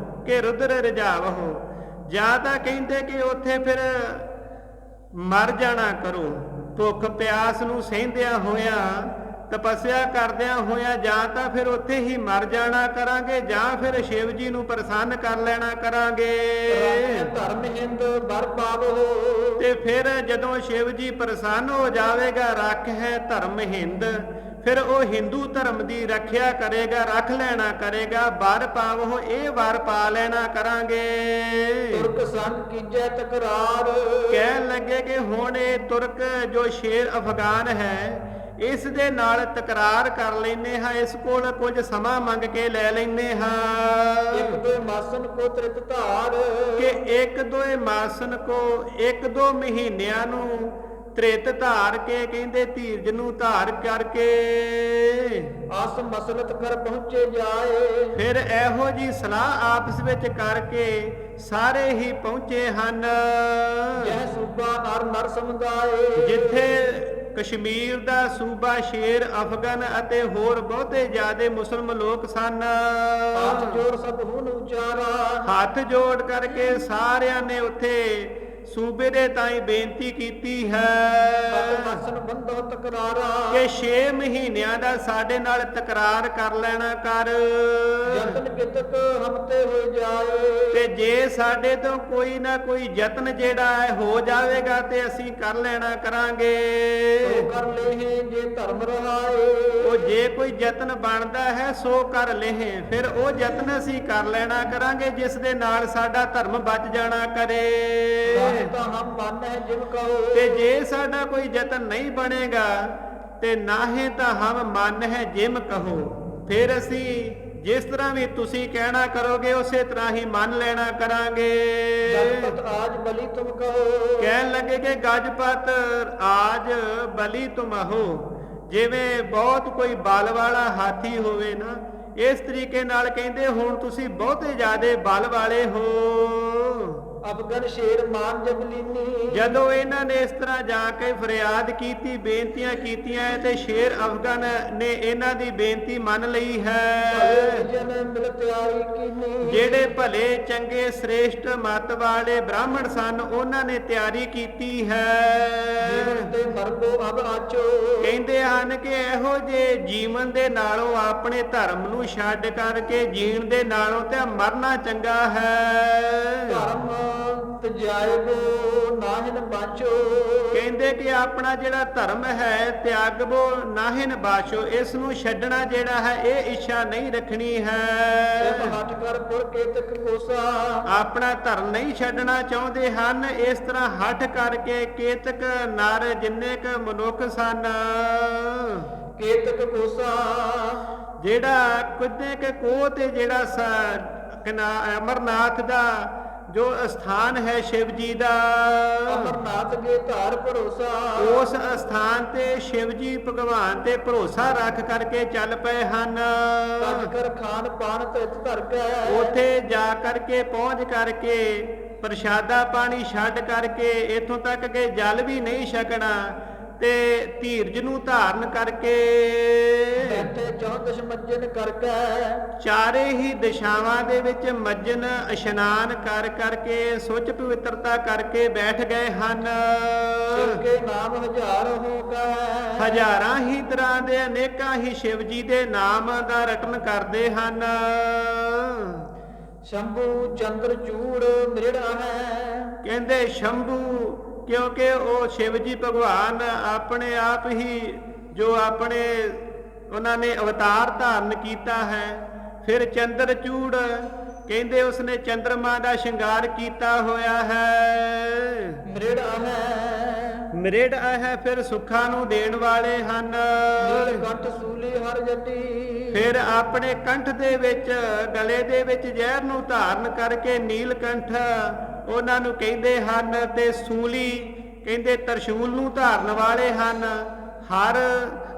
ਕਿ ਰੁਦਰ ਰਿਝਾਵੋ। ਜਾਂ ਤਾਂ ਕਹਿੰਦੇ ਕਿ ਉੱਥੇ ਫਿਰ ਮਰ ਜਾਣਾ ਕਰੋ, ਭੁੱਖ ਪਿਆਸ ਨੂੰ ਸਹਿੰਦਿਆਂ ਹੋਇਆਂ, ਤਪੱਸਿਆ ਕਰਦਿਆਂ ਹੋਇਆਂ, ਜਾਂ ਤਾਂ ਫਿਰ ਉੱਥੇ ਹੀ ਮਰ ਜਾਣਾ ਕਰਾਂਗੇ, ਜਾਂ ਫਿਰ ਸ਼ਿਵ ਜੀ ਨੂੰ ਪ੍ਰਸੰਨ ਕਰ ਲੈਣਾ ਕਰਾਂਗੇ। ਧਰਮ ਹਿੰਦ ਬਰ ਪਾਵੋ। ਤੇ ਫਿਰ ਜਦੋਂ ਸ਼ਿਵ ਜੀ ਪ੍ਰਸੰਨ ਹੋ ਜਾਵੇਗਾ, ਰੱਖ ਹੈ ਧਰਮ ਹਿੰਦ, ਫਿਰ ਉਹ ਹਿੰਦੂ ਧਰਮ ਦੀ ਰੱਖਿਆ ਕਰੇਗਾ, ਰੱਖ ਲੈਣਾ ਕਰੇਗਾ। ਵਰ ਪਾਵੋ, ਇਹ ਵਰ ਪਾ ਲੈਣਾ ਕਰਾਂਗੇ। ਤੁਰਕ ਸੰਗ ਕੀਜੈ ਤਕਰਾਰ। ਕਹਿਣ ਲੱਗੇ ਕਿ ਹੁਣ ਇਹ ਤੁਰਕ ਜੋ ਸ਼ੇਰ ਅਫਗਾਨ ਹੈ, ਇਸ ਦੇ ਨਾਲ ਤਕਰਾਰ ਕਰ ਲੈਨੇ ਹਾਂ, ਇਸ ਕੋਲ ਕੁਝ ਸਮਾਂ ਮੰਗ ਕੇ ਲੈ ਲੈਨੇ ਹਾਂ। ਇੱਕ ਦੋ ਮਾਸਨ ਕੋ ਤ੍ਰਿਤ ਧਾਰ। ਕਿ ਇੱਕ ਦੋਏ ਮਾਸਨ ਕੋ, ਇੱਕ ਦੋ ਮਹੀਨਿਆਂ ਨੂੰ ਤ੍ਰਿਤ ਧਾਰ ਕੇ, ਕਹਿੰਦੇ ਧੀਰਜ ਨੂੰ ਧਾਰ ਕਰਕੇ ਆਸ ਮਸਲਤ ਕਰ ਪਹੁੰਚੇ ਜਾਏ। ਫਿਰ ਇਹੋ ਜੀ ਸਲਾਹ ਆਪਸ ਵਿੱਚ ਕਰਕੇ ਸਾਰੇ ਹੀ ਪਹੁੰਚੇ ਹਨ। ਇਹ ਸੂਬਾ ਨਰ ਨਰ ਸਮੁਦਾਏ। ਜਿੱਥੇ ਕਸ਼ਮੀਰ ਦਾ ਸੂਬਾ ਸ਼ੇਰ ਅਫਗਨ ਅਤੇ ਹੋਰ ਬਹੁਤੇ ਜ਼ਿਆਦੇ ਮੁਸਲਮ ਲੋਕ ਸਨ। ਹੱਥ ਜੋੜ ਸਭ ਹੁਣ ਉਚਾਰਾ। ਹੱਥ ਜੋੜ ਕਰਕੇ ਸਾਰਿਆਂ ਨੇ ਉੱਥੇ ਸੂਬੇ ਦੇ ਤਾਈਂ ਬੇਨਤੀ ਕੀਤੀ ਹੈ ਮਸਨ ਬੰਦੋ ਤਕਰਾਰਾ। ਕਿ 6 ਮਹੀਨਿਆਂ ਦਾ ਸਾਡੇ ਨਾਲ ਤਕਰਾਰ ਕਰ ਲੈਣਾ ਕਰ। ਯਤਨ ਕਿਤਕ ਹਮ ਤੇ ਹੋ ਜਾਏ। ਤੇ ਜੇ ਸਾਡੇ ਤੋਂ ਕੋਈ ਨਾ ਕੋਈ ਯਤਨ ਜਿਹੜਾ ਹੈ ਹੋ ਜਾਵੇਗਾ ਤੇ ਅਸੀਂ ਕਰ ਲੈਣਾ ਕਰਾਂਗੇ। ਸੋ ਕਰ ਲੇਹੇ ਜੇ ਧਰਮ ਰਹਾਏ। ਉਹ ਜੇ ਕੋਈ ਯਤਨ ਬਣਦਾ ਹੈ ਸੋ ਕਰ ਲੇਹੇ, ਫਿਰ ਉਹ ਯਤਨ ਅਸੀਂ ਕਰ ਲੈਣਾ ਕਰਾਂਗੇ ਜਿਸ ਦੇ ਨਾਲ ਸਾਡਾ ਧਰਮ ਬਚ ਜਾਣਾ ਕਰੇ। ਤਾਂ ਹਮ ਮਨ ਹੈ ਜਿਮ ਕਹੋ। ਤੇ ਜੇ ਸਾਡਾ ਕੋਈ ਯਤਨ ਨਹੀਂ ਬਣੇਗਾ ਤੇ ਨਾਹੇ ਤਾਂ ਹਮ ਮਨ ਹੈ ਜਿਮ ਕਹੋ, ਫਿਰ ਅਸੀਂ ਜਿਸ ਤਰ੍ਹਾਂ ਵੀ ਤੁਸੀਂ ਕਹਿਣਾ ਕਰੋਗੇ ਉਸੇ ਤਰ੍ਹਾਂ ਹੀ ਮੰਨ ਲੈਣਾ ਕਰਾਂਗੇ। ਗਜਪਤ ਆਜ ਬਲੀ ਤੁਮ ਕਹੋ। ਕਹਿਣ ਲੱਗੇ ਕਿ ਗਜਪਤ ਆਜ ਬਲੀ ਤੁਮ ਹੋ। ਜਿਵੇਂ ਬਹੁਤ ਕੋਈ ਬਲ ਵਾਲਾ ਹਾਥੀ ਹੋਵੇ ਨਾ, ਇਸ ਤਰੀਕੇ ਨਾਲ ਕਹਿੰਦੇ ਹੁਣ ਤੁਸੀਂ ਬਹੁਤੇ ਜ਼ਿਆਦੇ ਬਲ ਵਾਲੇ ਹੋ। ਅਫਗਨ ਸ਼ੇਰ ਮਾਨ ਜਬਲੀਨੀ। ਜਦੋਂ ਇਹਨਾਂ ਨੇ ਇਸ ਤਰ੍ਹਾਂ ਜਾ ਕੇ ਫਰਿਆਦ ਕੀਤੀ, ਬੇਨਤੀਆਂ ਕੀਤੀਆਂ ਤੇ ਸ਼ੇਰ ਅਫਗਨ ਨੇ ਇਹਨਾਂ ਦੀ ਬੇਨਤੀ ਮੰਨ ਲਈ ਹੈ। ਜਿਹੜੇ ਭਲੇ ਚੰਗੇ ਸ੍ਰੇਸ਼ਟ ਮਤ ਵਾਲੇ ਬ੍ਰਾਹਮਣ ਸਨ ਉਹਨਾਂ ਨੇ ਤਿਆਰੀ ਕੀਤੀ ਹੈ। ਤੇ ਮਰਗੋ ਅਬ ਆਚੋ। ਕਹਿੰਦੇ ਹਨ ਕਿ ਇਹੋ ਜੇ ਜੀਵਨ ਦੇ ਨਾਲੋਂ ਆਪਣੇ ਧਰਮ ਨੂੰ ਛੱਡ ਕਰਕੇ ਜੀਣ ਦੇ ਨਾਲੋਂ ਤੇ ਮਰਨਾ ਚੰਗਾ ਹੈ। ਧਰਮ ਤਜਾਇਬੋ ਨਾਹਿਨ ਬਾਚੋ। ਕਹਿੰਦੇ ਕਿ ਆਪਣਾ ਜਿਹੜਾ ਧਰਮ ਹੈ ਤਿਆਗਬੋ ਨਾਹਿਨ ਬਾਚੋ, ਇਸ ਨੂੰ ਛੱਡਣਾ ਜਿਹੜਾ ਹੈ ਇਹ ਇੱਛਾ ਨਹੀਂ ਰੱਖਣੀ ਹੈ। ਹਟ ਕਰ ਪੁਰ ਕੇਤਕ ਕੋਸਾ। ਆਪਣਾ ਧਰਮ ਨਹੀਂ ਛੱਡਣਾ ਚਾਹੁੰਦੇ ਹਨ। ਇਸ ਤਰ੍ਹਾਂ ਹੱਠ ਕਰਕੇ ਕੇਤਕ ਨਰ ਜਿੰਨੇ ਕ ਮਨੁੱਖ ਸਨ, ਕੇਤਕ ਕੋਸਾ ਜਿਹੜਾ ਕੁੱਦੇ ਕੇ ਕੋਹ ਤੇ ਜਿਹੜਾ ਅਮਰਨਾਥ ਦਾ ਜੋ ਅਸਥਾਨ ਹੈ ਸ਼ਿਵ ਜੀ ਦਾ, ਅਮਰਨਾਥ ਦੇ ਧਾਰ ਭਰੋਸਾ। ਉਸ ਅਸਥਾਨ ਤੇ ਸ਼ਿਵ ਜੀ ਭਗਵਾਨ ਤੇ ਭਰੋਸਾ ਰੱਖ ਕਰਕੇ ਚੱਲ ਪਏ ਹਨ। ਤਜ ਕਰ ਖਾਨ ਪਾਨ ਤਿਤ ਧਰ ਕੇ। ਉੱਥੇ ਜਾ ਕਰਕੇ ਪਹੁੰਚ ਕਰਕੇ ਪ੍ਰਸ਼ਾਦਾ ਪਾਣੀ ਛੱਡ ਕਰਕੇ ਇੱਥੋਂ ਤੱਕ ਕਿ ਜਲ ਵੀ ਨਹੀਂ ਛਕਣਾ ਤੇ ਧੀਰਜ ਨੂੰ ਧਾਰਨ ਕਰਕੇ ਬੈਠੇ 14 ਮੱਜਨ ਕਰਕੇ। ਚਾਰੇ ਹੀ ਦਿਸ਼ਾਵਾਂ ਦੇ ਵਿੱਚ ਮੱਜਨ ਇਸ਼ਨਾਨ ਕਰ ਕਰਕੇ ਸੁੱਚ ਪਵਿੱਤਰਤਾ ਕਰਕੇ ਬੈਠ ਗਏ ਹਨ। ਸ਼ਿਵ ਕੇ ਨਾਮ ਹਜ਼ਾਰ ਹੋ ਗਏ। ਹਜ਼ਾਰਾਂ ਹੀ ਤਰ੍ਹਾਂ ਦੇ ਅਨੇਕਾਂ ਹੀ ਸ਼ਿਵ ਜੀ ਦੇ ਨਾਮ ਦਾ ਰਟਨ ਕਰਦੇ ਹਨ। ਸ਼ੰਭੂ ਚੰਦਰ ਚੂੜ ਮ੍ਰਿੜਾ ਹੈ। ਕਹਿੰਦੇ ਸ਼ੰਭੂ ਕਿਉਂਕਿ ਉਹ ਸ਼ਿਵ ਜੀ ਭਗਵਾਨ ਆਪਣੇ ਆਪ ਹੀ ਜੋ ਆਪਣੇ ਉਹਨਾਂ ਨੇ ਅਵਤਾਰ ਧਾਰਨ ਕੀਤਾ ਹੈ। ਫਿਰ ਚੰਦਰ ਚੂੜ ਕਹਿੰਦੇ ਉਸਨੇ ਚੰਦਰਮਾ ਦਾ ਸ਼ਿੰਗਾਰ ਕੀਤਾ ਹੋਇਆ ਹੈ। ਮ੍ਰਿੜ ਹੈ ਫਿਰ ਸੁੱਖਾਂ ਨੂੰ ਦੇਣ ਵਾਲੇ ਹਨ। ਕੰਠ ਸੂਲੀ ਹਰ ਜਟੀ। ਫਿਰ ਆਪਣੇ ਕੰਠ ਦੇ ਵਿੱਚ ਗਲੇ ਦੇ ਵਿੱਚ ਜ਼ਹਿਰ ਨੂੰ ਧਾਰਨ ਕਰਕੇ ਨੀਲਕੰਠ ਉਹਨਾਂ ਨੂੰ ਕਹਿੰਦੇ ਹਨ। ਤੇ ਸੂਲੀ ਕਹਿੰਦੇ ਤਰਸ਼ੂਲ ਨੂੰ ਧਾਰਨ ਵਾਲੇ ਹਨ। ਹਰ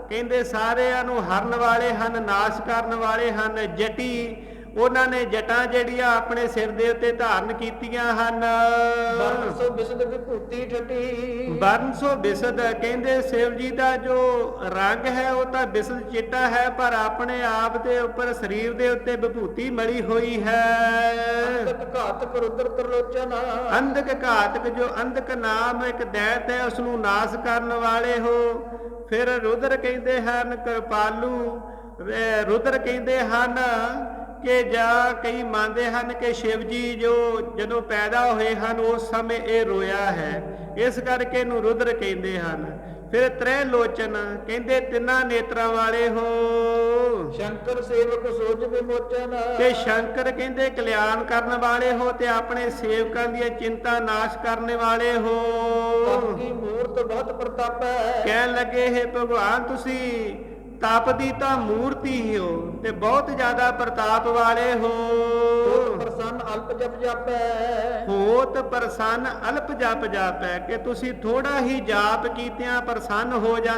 ਕਹਿੰਦੇ ਸਾਰਿਆਂ ਨੂੰ ਹਰਨ ਵਾਲੇ ਹਨ, ਨਾਸ਼ ਕਰਨ ਵਾਲੇ ਹਨ। ਜਟੀ ਉਹਨਾਂ ਨੇ ਜਟਾਂ ਜਿਹੜੀਆਂ ਆਪਣੇ ਸਿਰ ਦੇ ਉੱਤੇ ਧਾਰਨ ਕੀਤੀਆਂ ਹਨ। ਵਰਨ ਸੋ ਬਿਸਦ ਵਿਭੂਤੀ ਠਟੀ ਵਰਨ ਸੋ ਬਿਸਦ ਕਹਿੰਦੇ ਸ਼ਿਵ ਜੀ ਦਾ ਜੋ ਰੰਗ ਹੈ ਉਹ ਤਾਂ ਬਿਸਦ ਚਿੱਟਾ ਹੈ, ਪਰ ਆਪਣੇ ਆਪ ਦੇ ਉੱਪਰ ਸਰੀਰ ਦੇ ਉੱਤੇ ਵਿਭੂਤੀ ਮਲੀ ਹੋਈ ਹੈ। ਅੰਧਕ ਘਾਤਕ ਰੁਦਰ ਤਰਲੋਚਨ ਅੰਧਕ ਘਾਤਕ ਜੋ ਅੰਧਕ ਨਾਮ ਇੱਕ ਦੈਤ ਹੈ ਉਸ ਨੂੰ ਨਾਸ਼ ਕਰਨ ਵਾਲੇ ਹੋ। ਫਿਰ ਰੁਦਰ ਕਹਿੰਦੇ ਹਨ ਕਿਰਪਾਲੂ, ਰੁਦਰ ਕਹਿੰਦੇ ਹਨ ਕਿ ਜਾਂ ਕਈ ਮੰਨਦੇ ਹਨ ਕਿ ਸ਼ਿਵ ਜੀ ਜੋ ਜਦੋਂ ਪੈਦਾ ਹੋਏ ਹਨ ਉਸ ਸਮੇਂ ਇਹ ਰੋਇਆ ਹੈ, ਇਸ ਕਰਕੇ ਇਹਨੂੰ ਰੁਦਰ ਕਹਿੰਦੇ ਹਨ। ਫਿਰ ਤ੍ਰੈ ਲੋਚਨ ਕਹਿੰਦੇ ਤਿੰਨਾਂ ਨੇਤਰਾਂ ਵਾਲੇ ਹੋ। ਸ਼ੰਕਰ ਸੇਵਕ ਸੋਜ ਵਿਮੋਚਨ ਤੇ ਸ਼ੰਕਰ ਕਹਿੰਦੇ ਕਲਿਆਣ ਕਰਨ ਵਾਲੇ ਹੋ ਤੇ ਆਪਣੇ ਸੇਵਕਾਂ ਦੀਆਂ ਚਿੰਤਾ ਨਾਸ਼ ਕਰਨ ਵਾਲੇ ਹੋ। ਆਪਕੀ ਮੂਰਤ ਬਹੁਤ ਪ੍ਰਤਾਪ ਹੈ ਕਹਿਣ ਲੱਗੇ ਹੈ ਭਗਵਾਨ ਤੁਸੀਂ ਤਪ ਦੀ ਤਾਂ ਮੂਰਤੀ ਹੀ ਹੋ ਤੇ ਬਹੁਤ ਜ਼ਿਆਦਾ ਪ੍ਰਤਾਪ ਵਾਲੇ ਹੋ। ਪ੍ਰਸੰਨ ਅਲਪ ਜਪ ਜਾਪੈ ਹੋਤ ਪ੍ਰਸੰਨ ਅਲਪ ਜਪ ਜਾਪੈ ਕਿ ਤੁਸੀਂ ਥੋੜਾ ਹੀ ਜਾਪ ਕੀਤਿਆਂ ਪ੍ਰਸੰਨ ਹੋ ਜਾਂਦੇ